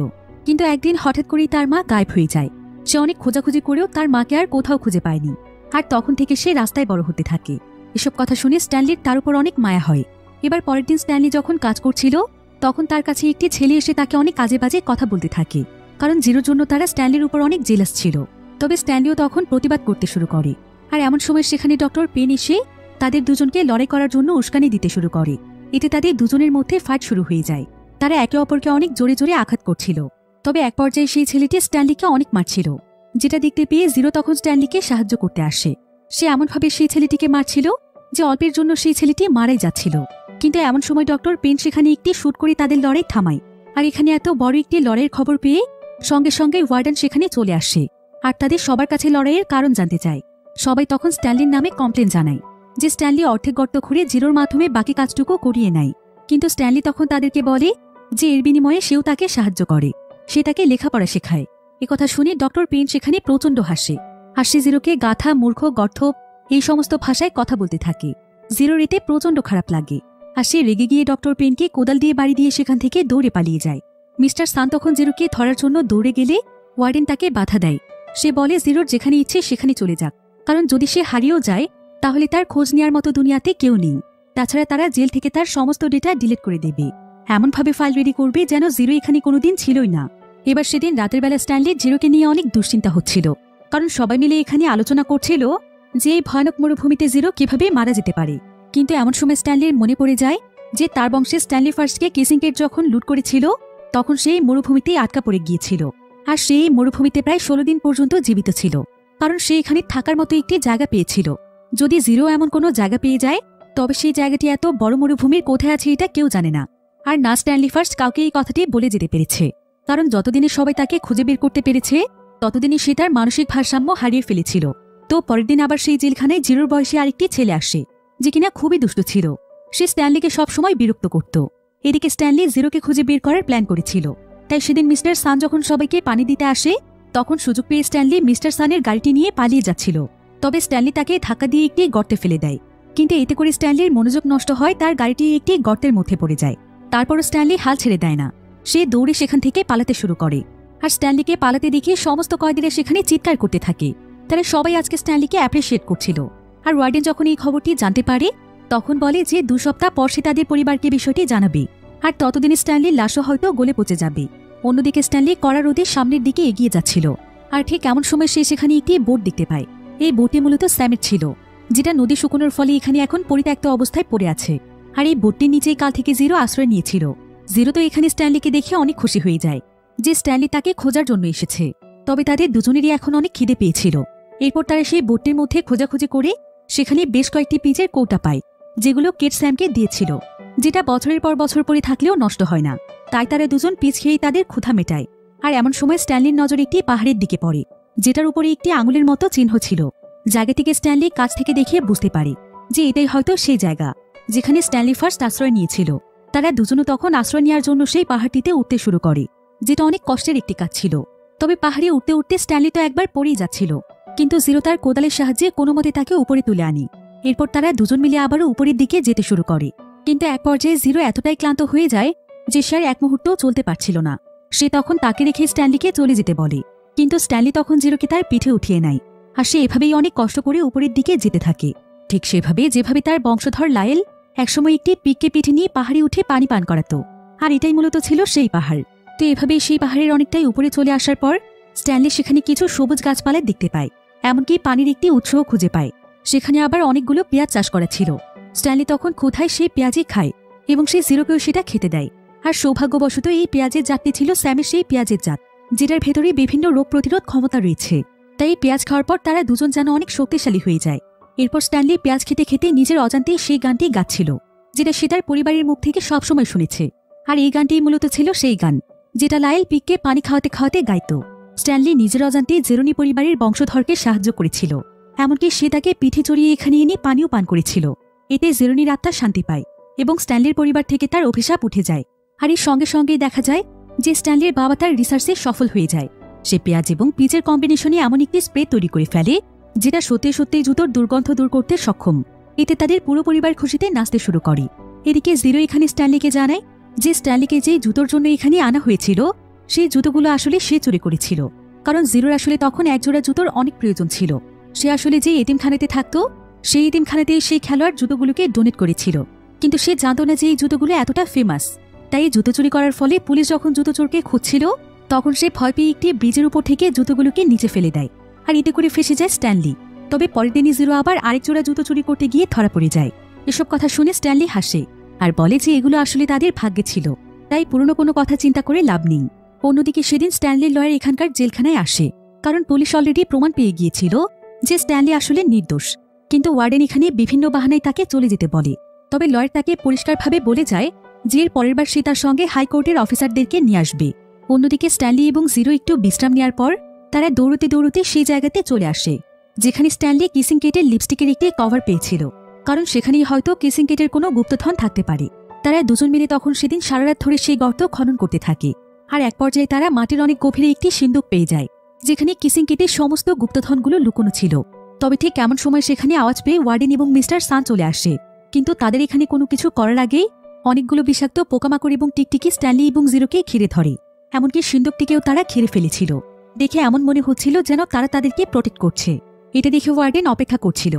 Speaker 1: কিন্তু একদিন হঠাৎ করেই তার মা গায়েব হয়ে যায়। সে অনেক খোঁজাখুঁজি করেও তার মাকে আর কোথাও খুঁজে পায়নি, আর তখন থেকে সে রাস্তায় বড় হতে থাকে। এসব কথা শুনে স্ট্যানলির তার উপর অনেক মায়া হয়। এবার পরের দিন স্ট্যানলি যখন কাজ করছিল, তখন তার কাছে একটি ছেলে এসে তাকে অনেক আজে বাজে কথা বলতে থাকে, কারণ জিরোর জন্য তারা স্ট্যানলির উপর অনেক জেলাস ছিল। তবে স্ট্যানলিও তখন প্রতিবাদ করতে শুরু করে। আর এমন সময় সেখানে ডক্টর পেন এসে তাদের দুজনকে লড়াই করার জন্য উস্কানি দিতে শুরু করে। এতে তাদের দুজনের মধ্যে ফাইট শুরু হয়ে যায়। তারা একে অপরকে অনেক জোরে জোরে আঘাত করছিল। তবে এক পর্যায়ে সেই ছেলেটি স্ট্যানলিকে অনেক মারছিল, যেটা দেখতে পেয়ে জিরো তখন স্ট্যানলিকে সাহায্য করতে আসে। সে এমনভাবে সেই ছেলেটিকে মারছিল যে অল্পের জন্য সেই ছেলেটি মারাই যাচ্ছিল। কিন্তু এমন সময় ডক্টর পেন সেখানে একটি শুট করে তাদের লড়াই থামায়। আর এখানে এত বড় একটি লড়াইয়ের খবর পেয়ে সঙ্গে সঙ্গে ওয়ার্ডেন সেখানে চলে আসে আর তাদের সবার কাছে লড়াইয়ের কারণ জানতে চায়। সবাই তখন স্ট্যানলির নামে কমপ্লেন জানায় যে স্ট্যানলি অর্ধেক গর্ত খুঁড়ে জিরোর মাধ্যমে বাকি কাজটুকু করিয়ে নেয়। কিন্তু স্ট্যানলি তখন তাদেরকে বলে যে এর বিনিময়ে সেও তাকে সাহায্য করে, সে তাকে লেখাপড়া শেখায়। একথা শুনে ডক্টর পেন সেখানে প্রচণ্ড হাসে, আর সে জিরোকে গাথা, মূর্খ, গর্থ এই সমস্ত ভাষায় কথা বলতে থাকে। জিরোর এতে প্রচণ্ড খারাপ লাগে, আর সে রেগে গিয়ে ডক্টর পেনকে কোদাল দিয়ে বাড়ি দিয়ে সেখান থেকে দৌড়ে পালিয়ে যায়। মিস্টার সান তখন জিরোকে ধরার জন্য দৌড়ে গেলে ওয়ার্ডেন তাকে বাধা দেয়। সে বলে জিরোর যেখানে ইচ্ছে সেখানে চলে যাক, কারণ যদি সে হারিয়েও যায় তাহলে তার খোঁজ নেওয়ার মতো দুনিয়াতে কেউ নেই। তাছাড়া তারা জেল থেকে তার সমস্ত ডেটা ডিলিট করে দেবে, এমনভাবে ফাইল রেডি করবে যেন জিরো এখানে কোনোদিন ছিলই না। এবার সেদিন রাতের বেলা স্ট্যানলির জিরোকে নিয়ে অনেক দুশ্চিন্তা হচ্ছিল, কারণ সবাই মিলে এখানে আলোচনা করছিল যে এই ভয়ানক মরুভূমিতে জিরো কিভাবে মারা যেতে পারে। কিন্তু এমন সময় স্ট্যানলির মনে পড়ে যায় যে তার বংশে স্ট্যানলি ফার্স্টকে কিসিং কেট যখন লুট করেছিল তখন সেই মরুভূমিতেই আটকা পড়ে গিয়েছিল, আর সেই মরুভূমিতে প্রায় 16 দিন পর্যন্ত জীবিত ছিল, কারণ সে এখানে থাকার মতো একটি জায়গা পেয়েছিল। যদি জিরো এমন কোনো জায়গা পেয়ে যায় তবে সেই জায়গাটি এত বড় মরুভূমির কোথায় আছে এটা কেউ জানে না। আর না স্ট্যানলি ফার্স্ট কাউকে এই কথাটি বলে যেতে পেরেছে, কারণ যতদিনে সবাই তাকে খুঁজে বের করতে পেরেছে ততদিনই সে তার মানসিক ভারসাম্য হারিয়ে ফেলেছিল। তো পরের দিন আবার সেই জেলখানায় জিরোর বয়সে আরেকটি ছেলে আসে, যে কিনা খুবই দুষ্ট ছিল। সে স্ট্যানলিকে সবসময় বিরক্ত করত। এদিকে স্ট্যানলি জিরোকে খুঁজে বের করার প্ল্যান করেছিল। তাই সেদিন মিস্টার সান যখন সবাইকে পানি দিতে আসে তখন সুযোগ পেয়ে স্ট্যানলি মিস্টার সানের গাড়িটি নিয়ে পালিয়ে যাচ্ছিল। তবে স্ট্যানলি তাকে ধাক্কা দিয়ে একটি গর্তে ফেলে দেয়, কিন্তু এতে করে স্ট্যানলির মনোযোগ নষ্ট হয়, তার গাড়িটি একটি গর্তের মধ্যে পড়ে যায়। তারপরও স্ট্যানলি হাল ছেড়ে দেয় না, সে দৌড়ে সেখান থেকে পালাতে শুরু করে। আর স্ট্যানলিকে পালাতে দেখে সমস্ত কয়েদিরা সেখানে চিৎকার করতে থাকে। তারা সবাই আজকে স্ট্যানলিকে অ্যাপ্রিসিয়েট করছিল। আর ওয়ার্ডেন যখন এই খবরটি জানতে পারে তখন বলে যে 2 সপ্তাহ পর সে তাদের পরিবারকে বিষয়টি জানাবে, আর ততদিনে স্ট্যানলির লাশও হয়তো গলে পচে যাবে। অন্যদিকে স্ট্যানলি কড়া রোদে সামনের দিকে এগিয়ে যাচ্ছিল, আর ঠিক এমন সময় সে সেখানে একটি বোট দেখতে পায়। এই বোটটি মূলত স্যামের ছিল, যেটা নদী শুকনোর ফলে এখানে এখন পরিত্যক্ত অবস্থায় পড়ে আছে। আর এই বোটটির নিচেই কাল থেকে জিরো আশ্রয় নিয়েছিল। জিরো তো এখানে স্ট্যানলিকে দেখে অনেক খুশি হয়ে যায় যে স্ট্যানলি তাকে খোঁজার জন্য এসেছে। তবে তাদের দুজনেরই এখন অনেক খিদে পেয়েছিল। এরপর তারা সেই বোটটির মধ্যে খোঁজাখুঁজি করে সেখানে বেশ কয়েকটি পিচের কৌটা পায়, যেগুলো কেট স্যামকে দিয়েছিল, যেটা বছরের পর বছর পরে থাকলেও নষ্ট হয় না। তাই তারা দুজন পিচ খেয়েই তাদের ক্ষুধা মেটায়। আর এমন সময় স্ট্যানলির নজর একটি পাহাড়ের দিকে পড়ে, যেটার উপরে একটি আঙুলের মতো চিহ্ন ছিল। জায়গাটিকে স্ট্যানলি কাছ থেকে দেখে বুঝতে পারে যে এটাই হয়তো সেই জায়গা যেখানে স্ট্যানলি ফার্স্ট আশ্রয় নিয়েছিল। তারা দুজনও তখন আশ্রয় নেওয়ার জন্য সেই পাহাড়টিতে উঠতে শুরু করে, যেটা অনেক কষ্টের একটি কাজ ছিল। তবে পাহাড়ে উঠতে উঠতে স্ট্যানলি তো একবার পড়েই যাচ্ছিল, কিন্তু জিরো তার কোদালের সাহায্যে কোনো মতে তাকে উপরে তুলে আনি। এরপর তারা দুজন মিলে আবারও উপরের দিকে যেতে শুরু করে। কিন্তু এক পর্যায়ে জিরো এতটাই ক্লান্ত হয়ে যায় যে সে আর এক মুহূর্তও চলতে পারছিল না। সে তখন তাকে রেখে স্ট্যানলিকে চলে যেতে বলে, কিন্তু স্ট্যানলি তখন জিরোকে তার পিঠে উঠিয়ে নেয়। আর সে এভাবেই অনেক কষ্ট করে উপরের দিকে যেতে থাকে, ঠিক সেভাবে যেভাবে তার বংশধর লায়েল একসময় একটি পিককে পিঠে নিয়ে পাহাড়ে উঠে পানি পান করাতো। আর এটাই মূলত ছিল সেই পাহাড়। তো এভাবেই সেই পাহাড়ের অনেকটাই উপরে চলে আসার পর স্ট্যানলি সেখানে কিছু সবুজ গাছপালা দেখতে পায়, এমনকি পানির একটি উৎসও খুঁজে পায়। সেখানে আবার অনেকগুলো পেঁয়াজ চাষ করা ছিল। স্ট্যানলি তখন ক্ষুধায় সেই পেঁয়াজই খায় এবং সেই জিরোকেও সেটা খেতে দেয়। আর সৌভাগ্যবশত এই পেঁয়াজের জাতটি ছিল স্যামের সেই পেঁয়াজের জাত, যেটার ভেতরে বিভিন্ন রোগ প্রতিরোধ ক্ষমতা রয়েছে। তাই এই পেঁয়াজ খাওয়ার পর তারা দুজন যেন অনেক শক্তিশালী হয়ে যায়। এরপর স্ট্যানলি পেঁয়াজ খেতে খেতে নিজের অজান্তেই সেই গানটি গাচ্ছিল, যেটা সে তার পরিবারের মুখ থেকে সবসময় শুনেছে। আর এই গানটি মূলত ছিল সেই গান যেটা লায়েল পিককে পানি খাওয়াতে খাওয়াতে গাইত। স্ট্যানলি নিজের অজান্তে জেরোনি পরিবারের বংশধরকে সাহায্য করেছিল, এমনকি সে তাকে পিঠে চড়িয়ে এখানে এনে পানিও পান করেছিল। এতে জেরোনির আত্মা শান্তি পায় এবং স্ট্যানলির পরিবার থেকে তার অভিশাপ উঠে যায়। আর এর সঙ্গে সঙ্গেই দেখা যায় যে স্ট্যানলির বাবা তার রিসার্চে সফল হয়ে যায়। সে পেঁয়াজ এবং পিচের কম্বিনেশনে এমন একটি স্প্রে তৈরি করে ফেলে যেটা সত্যি সত্যি জুতোর দুর্গন্ধ দূর করতে সক্ষম। এতে তাদের পুরো পরিবার খুশিতে নাচতে শুরু করে। এদিকে জিরো এখানে স্ট্যানলিকে জানায় যে স্ট্যানলিকে যে জুতোর জন্য এখানে আনা হয়েছিল সেই জুতোগুলো আসলে সে চুরি করেছিল, কারণ জিরোর আসলে তখন একজোড়া জুতোর অনেক প্রয়োজন ছিল। সে আসলে যে এতিমখানাতে থাকতো সেই এতিমখানাতে সেই খেলোয়াড় জুতোগুলোকে ডোনেট করেছিল, কিন্তু সে জানত না যে এই জুতোগুলো এতটা ফেমাস। তাই জুতো চুরি করার ফলে পুলিশ যখন জুতো চোরকে খুঁজছিল তখন সে ভয় পেয়ে একটি ব্রিজের উপর থেকে জুতোগুলোকে নিচে ফেলে দেয়, আর এতে করে ফেসে যায় স্ট্যানলি। তবে পরের দিনই জিরো আবার আরেক জোড়া জুতো চুরি করতে গিয়ে ধরা পড়ে যায়। এসব কথা শুনে স্ট্যানলি হাসে আর বলে যে এগুলো আসলে তাদের ভাগ্যে ছিল, তাই পুরনো কোনো কথা চিন্তা করে লাভ নেই। অন্যদিকে সেদিন স্ট্যানলির লয়ার এখানকার জেলখানায় আসে, কারণ পুলিশ অলরেডি প্রমাণ পেয়ে গিয়েছিল যে স্ট্যানলি আসলে নির্দোষ। কিন্তু ওয়ার্ডেন এখানে বিভিন্ন বাহানায় তাকে চলে যেতে বলে। তবে লয়ার তাকে পরিষ্কারভাবে বলে যায় যে এর পরের বার সে তার সঙ্গে হাইকোর্টের অফিসারদেরকে নিয়ে আসবে। অন্যদিকে স্ট্যানলি এবং জিরো একটু বিশ্রাম নেওয়ার পর তারা দৌড়তে দৌড়তে সেই জায়গাতে চলে আসে যেখানে স্ট্যানলি কিসিং কেটের লিপস্টিকের একটি কভার পেয়েছিল, কারণ সেখানেই হয়তো কিসিং কেটের কোনো গুপ্তধন থাকতে পারে। তারা দুজন মিলে তখন সেদিন সারা রাত ধরে সেই গর্ত খনন করতে থাকে, আর এক পর্যায়ে তারা মাটির অনেক গভীরে একটি সিন্দুক পেয়ে যায় যেখানে কিসিং কেটের সমস্ত গুপ্তধনগুলো লুকোনো ছিল। তবে ঠিক এমন সময় সেখানে আওয়াজ পেয়ে ওয়ার্ডেন এবং মিস্টার সান চলে আসে, কিন্তু তাদের এখানে কোনো কিছু করার আগেই অনেকগুলো বিষাক্ত পোকামাকড় এবং টিকটিকি স্ট্যানলি এবং জিরোকে ঘিরে ধরে। এমনকি সিন্দুকটিকেও তারা ঘিরে ফেলেছিল। দেখে এমন মনে হচ্ছিল যেন তারা তাদেরকে প্রোটেক্ট করছে। এটা দেখে ওয়ার্ডেন অপেক্ষা করছিল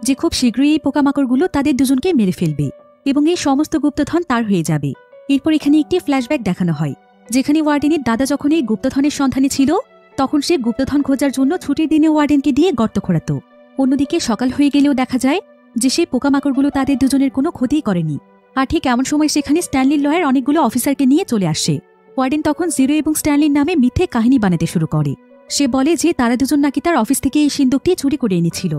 Speaker 1: যে খুব শীঘ্রই এই পোকামাকড়গুলো তাদের দুজনকে মেরে ফেলবে এবং এই সমস্ত গুপ্তধন তার হয়ে যাবে। এরপর এখানে একটি ফ্ল্যাশব্যাক দেখানো হয় যেখানে ওয়ার্ডেনের দাদা যখন এই গুপ্তধনের সন্ধানে ছিল তখন সে গুপ্তধন খোঁজার জন্য ছুটির দিনে ওয়ার্ডেনকে দিয়ে গর্ত খোঁড়াত। অন্যদিকে সকাল হয়ে গেলেও দেখা যায় যে সেই পোকামাকড়গুলো তাদের দুজনের কোনো ক্ষতিই করেনি। আর ঠিক এমন সময় সেখানে স্ট্যানলির লয়ার অনেকগুলো অফিসারকে নিয়ে চলে আসে। ওয়ার্ডেন তখন জিরো এবং স্ট্যানলির নামে মিথ্যে কাহিনী বানাতে শুরু করে। সে বলে যে তারা দুজন নাকি তার অফিস থেকে এই সিন্দুকটি চুরি করে এনেছিল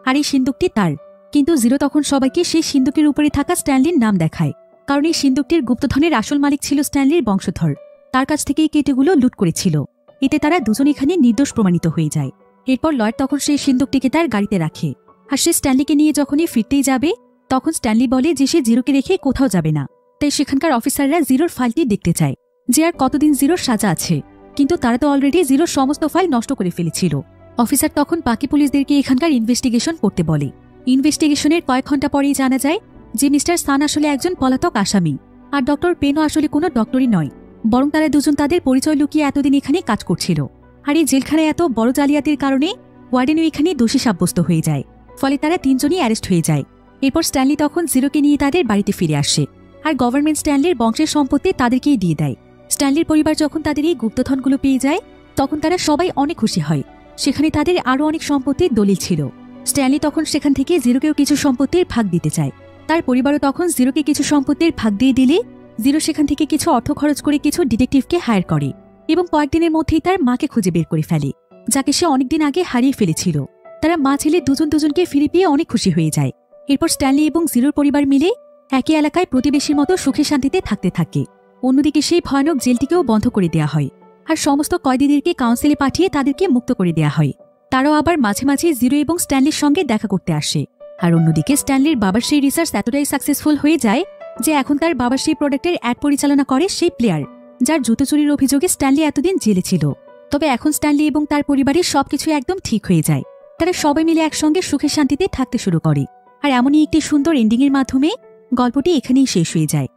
Speaker 1: আর এই সিন্দুকটি তার। কিন্তু জিরো তখন সবাইকে সেই সিন্দুকের উপরে থাকা স্ট্যানলির নাম দেখায়, কারণ এই সিন্দুকটির গুপ্তধনের আসল মালিক ছিল স্ট্যানলির বংশধর। তার কাছ থেকে এই কেটেগুলো লুট করেছিল। এতে তারা দুজন এখানে নির্দোষ প্রমাণিত হয়ে যায়। এরপর লয়েড তখন সেই সিন্দুকটিকে তার গাড়িতে রাখে, আর সে স্ট্যানলিকে নিয়ে যখনই ফিরতেই যাবে তখন স্ট্যানলি বলে যে সে জিরোকে রেখে কোথাও যাবে না। তাই সেখানকার অফিসাররা জিরোর ফাইলটি দেখতে চায় যে আর কতদিন জিরোর সাজা আছে, কিন্তু তারা তো অলরেডি জিরোর সমস্ত ফাইল নষ্ট করে ফেলেছিল। অফিসার তখন বাকি পুলিশদেরকে এখানকার ইনভেস্টিগেশন করতে বলে। ইনভেস্টিগেশনের কয়েক ঘন্টা পরেই জানা যায় যে মিস্টার সান আসলে একজন পলাতক আসামি, আর ডক্টর পেনও আসলে কোনো ডক্টরই নয়, বরং তারা দুজন তাদের পরিচয় লুকিয়ে এতদিন এখানে কাজ করছিল। আর এই জেলখানায় এত বড় জালিয়াতির কারণে ওয়ার্ডেনও এখানে দোষী সাব্যস্ত হয়ে যায়। ফলে তারা তিনজনই অ্যারেস্ট হয়ে যায়। এরপর স্ট্যানলি তখন জিরোকে নিয়ে তাদের বাড়িতে ফিরে আসে, আর গভর্নমেন্ট স্ট্যানলির বংশের সম্পত্তি তাদেরকেই দিয়ে দেয়। স্ট্যানলির পরিবার যখন তাদের এই গুপ্তধনগুলো পেয়ে যায় তখন তারা সবাই অনেক খুশি হয়। সেখানে তাদের আরও অনেক সম্পত্তির দলিল ছিল। স্ট্যানলি তখন সেখান থেকে জিরোকেও কিছু সম্পত্তির ভাগ দিতে চায়। তার পরিবারও তখন জিরোকে কিছু সম্পত্তির ভাগ দিয়ে দিলে জিরো সেখান থেকে কিছু অর্থ খরচ করে কিছু ডিটেকটিভকে হায়ার করে এবং কয়েকদিনের মধ্যেই তার মাকে খুঁজে বের করে ফেলে, যাকে সে অনেকদিন আগে হারিয়ে ফেলেছিল। তারা মা ছেলে দুজন দুজনকে ফিরে পেয়ে অনেক খুশি হয়ে যায়। এরপর স্ট্যানলি এবং জিরোর পরিবার মিলে একই এলাকায় প্রতিবেশীর মতো সুখে শান্তিতে থাকতে থাকে। অন্যদিকে সেই ভয়ানক জেলটিকেও বন্ধ করে দেওয়া হয়, আর সমস্ত কয়েদিদেরকে কাউন্সিলে পাঠিয়ে তাদেরকে মুক্ত করে দেওয়া হয়। তারাও আবার মাঝে মাঝে জিরো এবং স্ট্যানলির সঙ্গে দেখা করতে আসে। আর অন্যদিকে স্ট্যানলির বাবার সেই রিসার্চ এতটাই সাকসেসফুল হয়ে যায় যে এখন তার বাবার সেই প্রোডাক্টের অ্যাড পরিচালনা করে সেই প্লেয়ার যার জুতো চুরির অভিযোগে স্ট্যানলি এতদিন জেলে ছিল। তবে এখন স্ট্যানলি এবং তার পরিবারের সবকিছু একদম ঠিক হয়ে যায়। তারা সবাই মিলে একসঙ্গে সুখে শান্তিতে থাকতে শুরু করে। আর এমনই একটি সুন্দর এন্ডিংয়ের মাধ্যমে গল্পটি এখানেই শেষ হয়ে যায়।